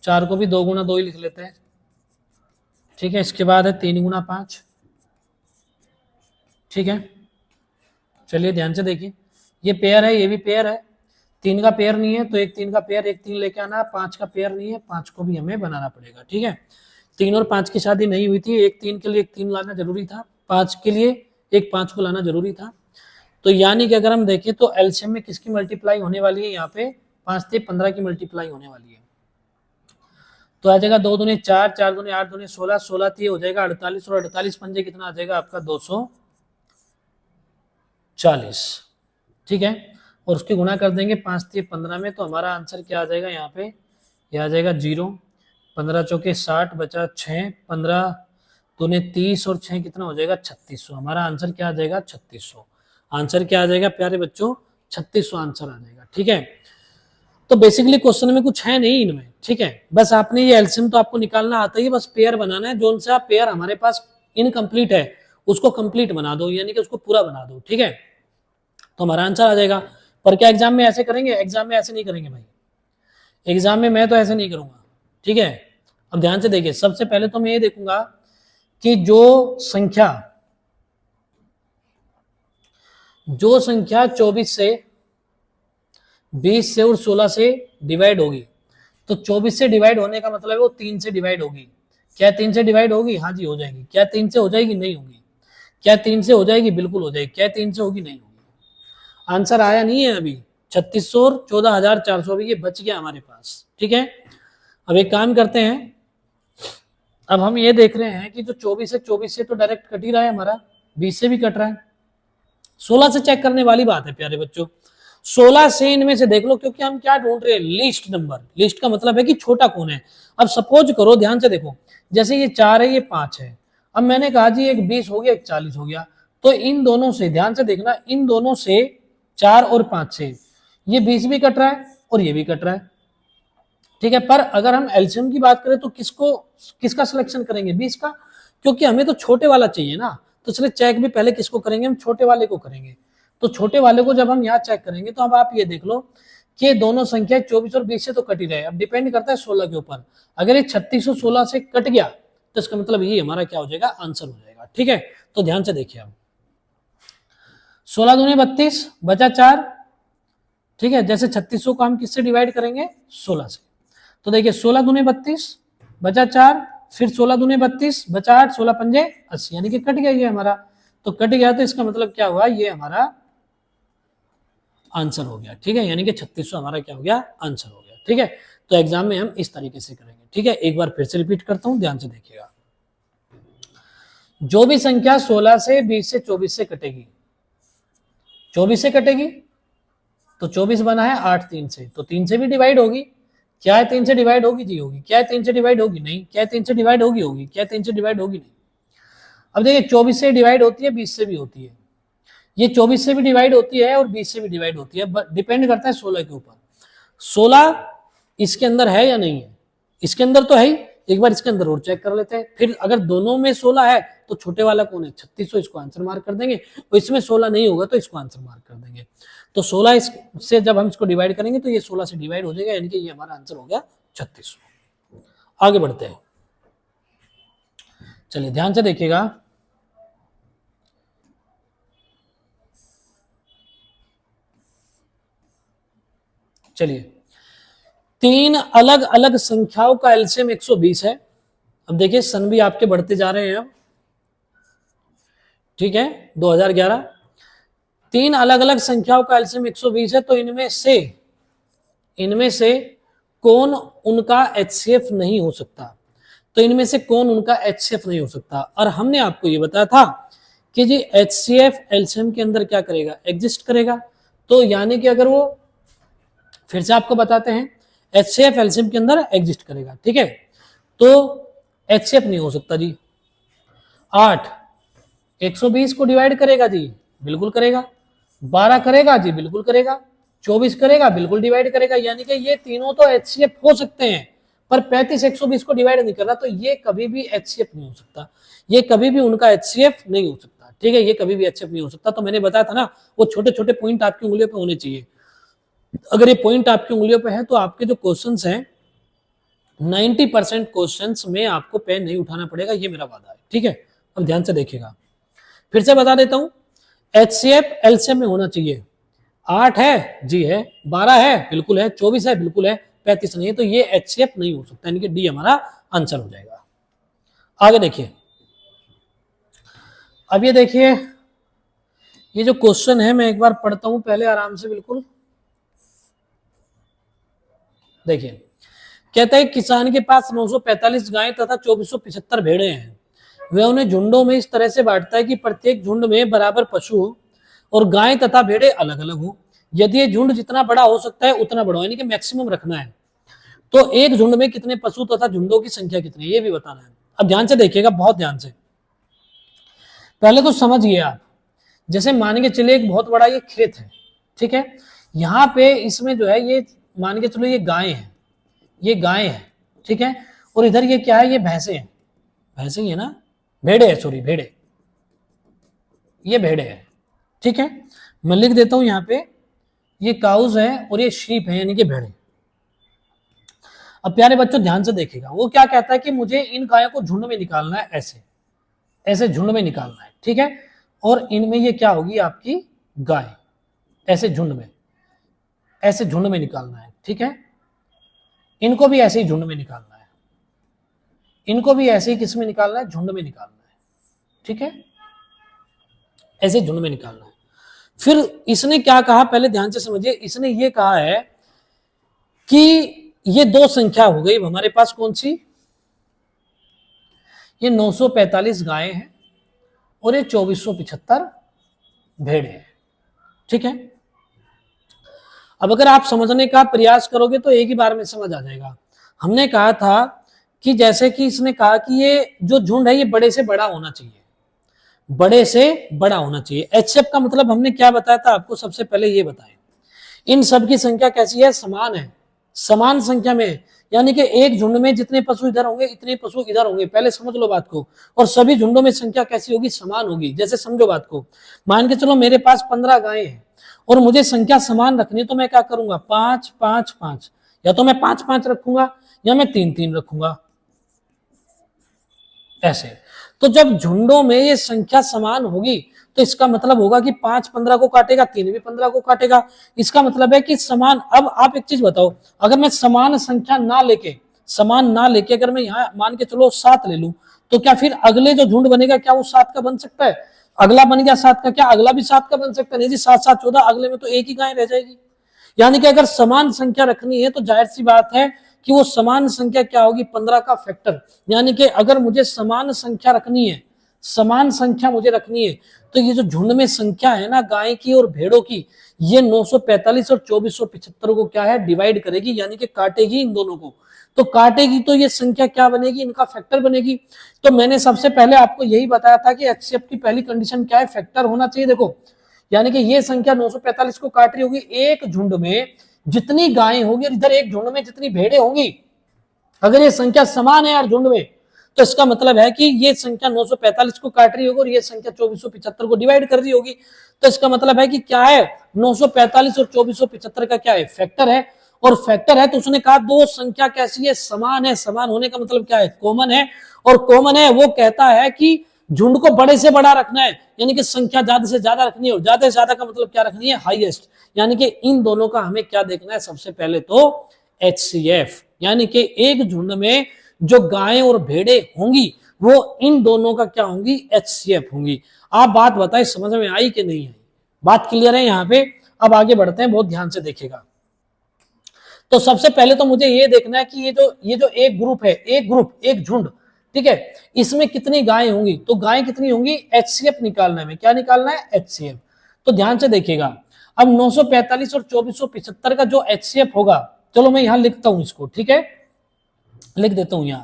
A: 4 को भी 2 गुना 2 ही लिख लेते हैं। ठीक है, इसके बाद है 3 गुना 5। ठीक है, चलिए ध्यान से देखिए, ये पेयर है, ये भी पेयर है। 3 का पेयर नहीं है तो एक 3 का पेयर, एक 3 लेके आना। 5 का पेयर नहीं है, 5 को भी हमें बनाना पड़ेगा। ठीक है, 3 और 5 की शादी नहीं हुई थी, एक 3 के लिए एक 3 लाना जरूरी था, 5 के लिए एक 5 को लाना जरूरी था। तो यानी कि अगर हम देखें तो एलसीएम में किसकी मल्टीप्लाई होने वाली है? यहाँ पे 5 से 15 की मल्टीप्लाई होने वाली है। तो आ जाएगा 2 दूनी 4, 4 दूनी 8, दूनी 16, 16 तीय हो जाएगा 48 और 48 पंजे कितना आ जाएगा आपका 240। ठीक है, और उसके गुणा कर देंगे 5 तीय 15 में, तो हमारा आंसर क्या आ जाएगा यहाँ पे, यह आ जाएगा 0। 15 चौके 60 बचा 6, 15 दूनी 30 और 6 कितना हो जाएगा 3600। हमारा आंसर क्या आ जाएगा 3600। आंसर क्या आ जाएगा प्यारे बच्चों 3600 आंसर आ जाएगा। ठीक है, तो बेसिकली क्वेश्चन में कुछ है नहीं इनमें। ठीक है, बस आपने ये एलसीएम तो आपको निकालना आता ही, बस पेयर बनाना है। जो सा पेयर हमारे पास इनकम्प्लीट है उसको कंप्लीट बना दो, यानी कि उसको पूरा बना दो। ठीक है, तो हमारा आंसर आ जाएगा। पर क्या एग्जाम में ऐसे करेंगे? एग्जाम में ऐसे नहीं करेंगे भाई, एग्जाम में मैं तो ऐसे नहीं करूंगा। ठीक है, अब ध्यान से देखिए, सबसे पहले तो मैं ये देखूंगा कि जो संख्या 24 से 20 से और 16 से डिवाइड होगी, तो 24 से डिवाइड होने का मतलब है वो 3 से डिवाइड होगी। क्या 3 से डिवाइड होगी? हाँ जी हो जाएगी। क्या 3 से हो जाएगी? नहीं होगी। क्या 3 से हो जाएगी? बिल्कुल हो जाएगी। क्या 3 से होगी? नहीं होगी। आंसर आया नहीं है अभी 3600 और 14400, अभी ये बच गया हमारे पास। ठीक है, अब एक काम करते हैं, अब हम ये देख रहे हैं कि जो 24 से तो डायरेक्ट कट ही रहा है हमारा, 20 से भी कट रहा है, 16 से चेक करने वाली बात है प्यारे बच्चों। 16 से इनमें से देख लो, क्योंकि हम क्या ढूंढ रहे हैं? Least number. लीस्ट का मतलब है कि छोटा कौन है। अब सपोज करो, ध्यान से देखो, जैसे ये 4 है, ये 5 है। अब मैंने कहा जी एक 20 हो गया, एक 40 हो गया, तो इन दोनों से ध्यान से देखना, इन दोनों से 4 और 5 से ये 20 भी कट रहा है और ये भी कट रहा है। ठीक है, पर अगर हम एलसीएम की बात करें तो किसका सिलेक्शन करेंगे? 20 का, क्योंकि हमें तो छोटे वाला चाहिए ना। तो चलिए चेक भी पहले किसको करेंगे? हम छोटे वाले को करेंगे। तो छोटे वाले को जब हम यहाँ चेक करेंगे, तो अब आप ये देख लो कि दोनों संख्या 24 और 20 से तो कट ही रहे। अब डिपेंड करता है 16 के ऊपर। अगर ये 3616 से कट गया तो इसका मतलब ये हमारा क्या हो जाएगा? आंसर हो जाएगा। ठीक है, तो ध्यान से देखिए, अब 16 दूनी 32 बचा 4। ठीक है, जैसे 3600 को हम किससे डिवाइड करेंगे? 16 से। तो देखिए 16 दूनी 32 बचा 4, फिर 16 दूनी 32 बचा 8, 16 पंजे 80, यानी कि कट गया ये हमारा। तो कट गया तो इसका मतलब क्या हुआ? ये हमारा आंसर हो गया। ठीक है, यानी कि 3600 हमारा क्या हो गया? आंसर हो गया। ठीक है, तो एग्जाम में हम इस तरीके से करेंगे। ठीक है, एक बार फिर से रिपीट करता हूं, ध्यान से देखिएगा। जो भी संख्या 16 से 20 से 24 से कटेगी, 24 से कटेगी तो 24 बना है 8 3 से, तो 3 से भी डिवाइड होगी। क्या है 3 से डिवाइड होगी? जी होगी। क्या है 3 से डिवाइड होगी? नहीं। क्या है 3 से डिवाइड होगी? होगी। क्या है 3 से डिवाइड होगी? नहीं। अब देखिए 24 से डिवाइड होती है, 20 से भी होती है। ये 24 से भी डिवाइड होती है और 20 से भी डिवाइड होती है, डिपेंड करता है 16 के ऊपर। 16 इसके अंदर है या नहीं है? इसके अंदर तो है ही। एक बार इसके अंदर और चेक कर लेते हैं। फिर अगर दोनों में 16 है तो छोटे वाला कौन है? 3600, इसको आंसर मार्क कर देंगे। और इसमें 16 नहीं होगा तो इसको आंसर मार्क कर देंगे। तो 16 से जब हम इसको डिवाइड करेंगे तो ये 16 से डिवाइड हो जाएगा, यानी कि ये हमारा आंसर हो गया 3600। आगे बढ़ते हैं, चलिए ध्यान से देखिएगा। चलिए, 3 अलग अलग संख्याओं का एलसीएम 120 है। अब देखिए सन भी आपके बढ़ते जा रहे हैं अब। ठीक है, 2011। 3 अलग अलग संख्याओं का एलसीएम 120 है, तो इनमें से कौन उनका एचसीएफ नहीं हो सकता? तो इनमें से कौन उनका एचसीएफ नहीं हो सकता? और हमने आपको ये बताया था कि जी एचसीएफ एलसीएम के अंदर क्या करेगा? एग्जिस्ट करेगा। तो यानी कि अगर वो, फिर से आपको बताते हैं, एचसीएफ एलसीएम के अंदर एग्जिस्ट करेगा। ठीक है, तो एचसीएफ नहीं हो सकता जी। 8 120 को डिवाइड करेगा जी? बिल्कुल करेगा। 12 करेगा जी? बिल्कुल करेगा। 24 करेगा? बिल्कुल डिवाइड करेगा। यानी कि ये तीनों तो एचसीएफ हो सकते हैं, पर 35 120 को डिवाइड नहीं कर रहा, तो ये कभी भी एचसीएफ नहीं हो सकता। ये कभी भी उनका एचसीएफ नहीं हो सकता। ठीक है, ये कभी भी एचसीएफ नहीं हो सकता। तो मैंने बताया था ना, वो छोटे छोटे पॉइंट आपकी उंगलियों पे होने चाहिए। अगर ये पॉइंट आपकी उंगलियों पे है तो आपके जो क्वेश्चंस हैं 90% क्वेश्चंस में आपको पेन नहीं उठाना पड़ेगा, ये मेरा वादा है। ठीक है, अब ध्यान से देखिएगा, फिर से बता देता हूं। एचसीएफ एलसीएम में होना चाहिए। 8 है जी है, 12 है बिल्कुल है, 24 है बिल्कुल है, 35 नहीं है, तो ये एचसीएफ नहीं हो सकता, यानी कि डी हमारा आंसर हो जाएगा। आगे देखिए, अब ये देखिए, ये जो क्वेश्चन है मैं एक बार पढ़ता हूं पहले आराम से। बिल्कुल देखिए, कहता है किसान के पास 945 गायें तथा 2475 भेड़ें हैं। वह उन्हें झुंडों में इस तरह से बांटता है कि प्रत्येक झुंड में बराबर पशु और गायें तथा भेड़ें अलग अलग हो। यदि ये झुंड जितना बड़ा हो सकता है उतना बड़ा, यानी कि मैक्सिमम रखना है, तो एक झुंड में कितने पशु तथा झुंडों की संख्या कितनी है ये भी बताना है। अब ध्यान से देखिएगा, बहुत ध्यान से। पहले तो समझ गए आप, जैसे मान के चलिए एक बहुत बड़ा ये खेत है, ठीक है, यहाँ पे इसमें जो है ये मान के चलो ये गायें हैं, ये गायें हैं, ठीक है, और इधर ये क्या है, ये भैंसे हैं, भैंसे ही है ना, भेड़े है, सॉरी भेड़े, ये भेड़े है, ठीक है। मैं लिख देता हूं यहाँ पे, ये काउज है और ये शीप है, यानी कि भेड़े। अब प्यारे बच्चों ध्यान से देखिएगा, वो क्या कहता है कि मुझे इन गायों को झुंड में निकालना है, ऐसे ऐसे झुंड में निकालना है, ठीक है, और इनमें ये क्या होगी आपकी गाय, ऐसे झुंड में, ऐसे झुंड में निकालना है, ठीक है। इनको भी ऐसे ही झुंड में निकालना है, इनको भी ऐसे ही किस में निकालना है, झुंड में निकालना है, ठीक है, ऐसे झुंड में निकालना है। फिर इसने क्या कहा, पहले ध्यान से समझिए, इसने ये कहा है कि ये दो संख्या हो गई हमारे पास, कौन सी, ये 945 गायें हैं और ये 2475 भेड़े हैं, ठीक है। अब अगर आप समझने का प्रयास करोगे तो एक ही बार में समझ आ जाएगा। हमने कहा था कि जैसे कि इसने कहा कि ये जो झुंड है ये बड़े से बड़ा होना चाहिए, बड़े से बड़ा होना चाहिए। एचएफ का मतलब हमने क्या बताया था आपको, सबसे पहले ये बताएं, इन सब की संख्या कैसी है, समान है, समान संख्या में, यानी कि एक झुंड में जितने पशु इधर होंगे इतने पशु इधर होंगे, पहले समझ लो बात को। और सभी झुंडों में संख्या कैसी होगी, समान होगी। जैसे समझो बात को, मान के चलो मेरे पास 15 गायें हैं और मुझे संख्या समान रखनी है, तो मैं क्या करूंगा, 5 5 5, या तो मैं 5 5 रखूंगा या मैं 3 3 रखूंगा, ऐसे। तो जब झुंडों में ये संख्या समान होगी तो इसका मतलब होगा कि 5 15 को काटेगा, 3 भी 15 को काटेगा, इसका मतलब है कि समान। अब आप एक चीज बताओ, अगर मैं समान संख्या ना लेके अगर मैं यहाँ मान के चलो 7 ले लूं, तो क्या फिर अगले जो झुंड बनेगा क्या वो 7 का बन सकता है, अगला बन गया 7 का, क्या अगला भी 7 का बन सकता है, नहीं जी, 7 7 14, अगले में तो एक ही गाय रह जाएगी। यानी कि अगर समान संख्या रखनी है तो जाहिर सी बात है कि वो समान संख्या क्या होगी, 15 का फैक्टर। यानी कि अगर मुझे समान संख्या रखनी है, समान संख्या मुझे रखनी है, तो ये जो झुंड में संख्या है ना गाय की और भेड़ों की, ये 945 और 2475 को क्या है, डिवाइड करेगी, यानी कि काटेगी इन दोनों को। तो काटेगी तो ये संख्या क्या बनेगी, इनका फैक्टर बनेगी। तो मैंने सबसे पहले आपको यही बताया था कि एचसीएफ की पहली कंडीशन क्या है, फैक्टर होना चाहिए। देखो, यानी कि ये संख्या 945 को काट रही होगी, एक झुंड में जितनी गायें होंगी और इधर एक झुंड में जितनी भेड़ें होंगी, अगर ये संख्या समान है यार झुंड में, तो इसका मतलब है कि ये संख्या 945 को काट रही होगी और ये संख्या 2475 को डिवाइड कर रही होगी। तो इसका मतलब है कि क्या है, 945 और 2475 का क्या है, फैक्टर है। और फैक्टर है तो उसने कहा दो संख्या कैसी है, समान है। समान होने का मतलब क्या है, कॉमन है। और कॉमन है वो कहता है कि झुंड को बड़े से बड़ा रखना है, यानी कि संख्या ज्यादा से ज्यादा रखनी है, और ज्यादा से ज्यादा का मतलब क्या रखनी है, हाईएस्ट। यानी कि इन दोनों का हमें क्या देखना है, सबसे पहले तो एचसीएफ, यानी कि एक झुंड में जो गायें और भेड़ें होंगी वो इन दोनों का क्या होंगी, एचसीएफ होंगी। आप बात बताएं समझ में आई कि नहीं आई, बात क्लियर है यहाँ पे। अब आगे बढ़ते हैं, बहुत ध्यान से देखिएगा। तो सबसे पहले तो मुझे ये देखना है कि ये जो एक ग्रुप है, एक झुंड, ठीक है, इसमें कितनी गायें होंगी। तो गायें कितनी होंगी, एचसीएफ निकालना है, क्या निकालना है, एचसीएफ। तो ध्यान से देखिएगा, अब 945 और 2475 का जो एचसीएफ होगा, चलो मैं यहां लिखता हूं इसको, ठीक है, लिख देता हूं यहां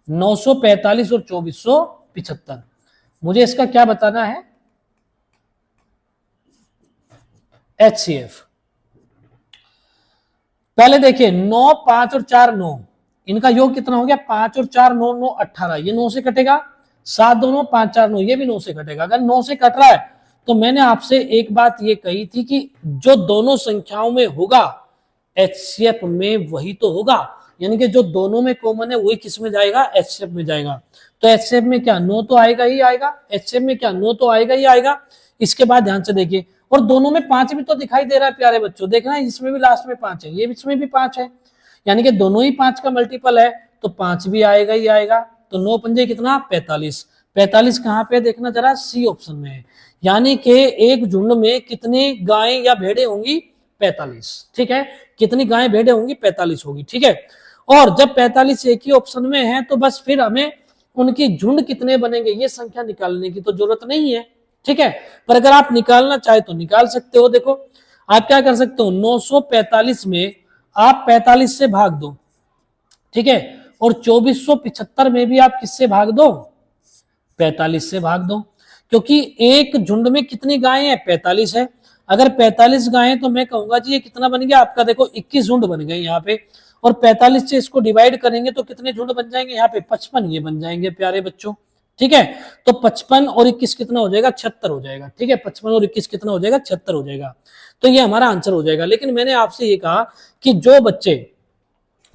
A: 945 और 2475। मुझे इसका क्या बताना है, एचसीएफ। पहले देखिए 9 5 और 4 9, इनका योग कितना हो गया, 5 और 4 9 9 18, ये 9 से कटेगा, 7 2 9 5 4 9, ये भी 9 से कटेगा। अगर 9 से कट रहा है तो मैंने आपसे एक बात ये कही थी कि जो दोनों संख्याओं में होगा एचसीएफ में वही तो होगा, यानी कि जो दोनों में कॉमन है वही किस में जाएगा, एचसीएफ में जाएगा। तो एचसीएफ में क्या 9 तो आएगा ही आएगा, एचसीएफ में क्या 9 तो आएगा ही आएगा। इसके बाद ध्यान से देखिए, और दोनों में 5 भी तो दिखाई दे रहा है प्यारे बच्चों, देखना इसमें भी लास्ट में 5 है, ये इसमें भी 5 है, यानी कि दोनों ही 5 का मल्टीपल है, तो 5 भी आएगा ही आएगा। तो 9 पंजे कितना, 45। 45 कहां पे देखना जरा, सी ऑप्शन में है। यानी कि एक झुंड में कितनी गायें या भेड़ें होंगी, 45, ठीक है, कितनी गायें भेड़ें होंगी, 45 होगी, ठीक है। और जब 45 एक ही ऑप्शन में है तो बस फिर हमें उनकी झुंड कितने बनेंगे ये संख्या निकालने की तो जरूरत नहीं है, ठीक है। पर अगर आप निकालना चाहे तो निकाल सकते हो। देखो आप क्या कर सकते हो, 945 में आप 45 से भाग दो, ठीक है, और 2475 में भी आप किससे भाग दो, 45 से भाग दो, क्योंकि एक झुंड में कितनी गायें हैं, 45 है। अगर 45 गायें तो मैं कहूंगा जी ये कितना बन गया आपका, देखो 21 झुंड बन गए यहाँ पे, और 45 से इसको डिवाइड करेंगे तो कितने झुंड बन जाएंगे यहाँ पे, 55 ये बन जाएंगे प्यारे बच्चों, ठीक है। तो 55 और 21 कितना हो जाएगा, 76 हो जाएगा, ठीक है। 55 और 21 कितना हो जाएगा, 76 हो जाएगा। तो ये हमारा आंसर हो जाएगा। लेकिन मैंने आपसे ये कहा कि जो बच्चे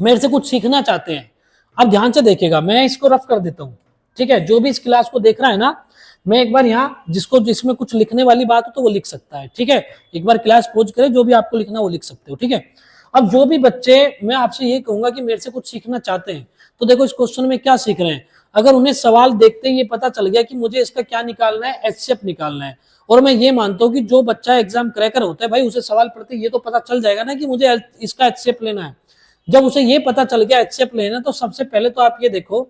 A: मेरे से कुछ सीखना चाहते हैं, अब ध्यान से देखिएगा, मैं इसको रफ कर देता हूं, ठीक है। जो भी इस क्लास को देख रहा है ना, मैं एक बार यहाँ जिसमें कुछ लिखने वाली बात हो तो वो लिख सकता है, ठीक है। एक बार क्लास पॉज करें, जो भी आपको लिखना वो लिख सकते हो, ठीक है। अब जो भी बच्चे, मैं आपसे ये कहूंगा कि मेरे से कुछ सीखना चाहते हैं, तो देखो इस क्वेश्चन में क्या सीख रहे हैं। अगर उन्हें सवाल देखते ही ये पता चल गया कि मुझे इसका क्या निकालना है, एचसीएफ निकालना है, और मैं ये मानता हूँ कि जो बच्चा एग्जाम क्रैकर होता है भाई, उसे सवाल पढ़ते ये तो पता चल जाएगा ना कि मुझे इसका एचसीएफ लेना है। जब उसे ये पता चल गया एचसीएफ लेना, तो सबसे पहले तो आप ये देखो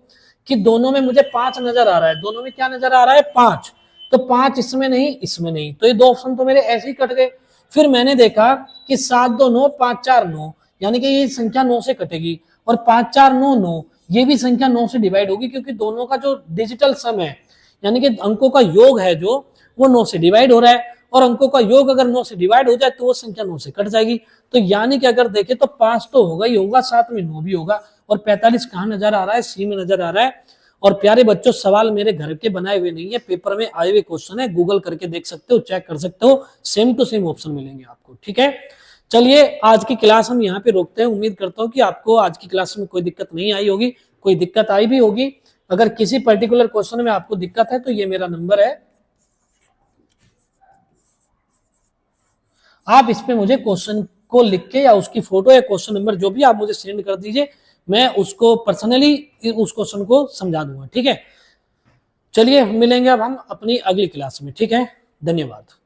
A: कि दोनों में मुझे 5 नजर आ रहा है, दोनों में क्या नजर आ रहा है, 5। तो 5 इसमें नहीं, इसमें नहीं, तो ये दो ऑप्शन तो मेरे ऐसे ही कट गए। फिर मैंने देखा कि 7 2 9 5 4 9, यानी कि ये संख्या 9 से कटेगी, और 5 4 9 9 ये भी संख्या 9 से डिवाइड होगी, क्योंकि दोनों का जो डिजिटल सम है, यानी कि अंकों का योग है जो, वो 9 से डिवाइड हो रहा है, और अंकों का योग अगर 9 से डिवाइड हो जाए तो वो संख्या 9 से कट जाएगी। तो यानी कि अगर देखें तो 5 तो होगा ही होगा, साथ में 9 भी होगा, और 45 कहाँ नजर आ रहा है, सी में नजर आ रहा है। और प्यारे बच्चों, सवाल मेरे घर के बनाए हुए नहीं है, पेपर में आए हुए क्वेश्चन है, गूगल करके देख सकते हो, चेक कर सकते हो, सेम टू सेम ऑप्शन मिलेंगे आपको, ठीक है। चलिए आज की क्लास हम यहाँ पे रोकते हैं। उम्मीद करता हूँ कि आपको आज की क्लास में कोई दिक्कत नहीं आई होगी, कोई दिक्कत आई भी होगी, अगर किसी पर्टिकुलर क्वेश्चन में आपको दिक्कत है तो ये मेरा नंबर है, आप इस पे मुझे क्वेश्चन को लिख के या उसकी फोटो या क्वेश्चन नंबर जो भी आप मुझे सेंड कर दीजिए, मैं उसको पर्सनली उस क्वेश्चन को समझा दूंगा, ठीक है। चलिए मिलेंगे अब हम अपनी अगली क्लास में, ठीक है। धन्यवाद।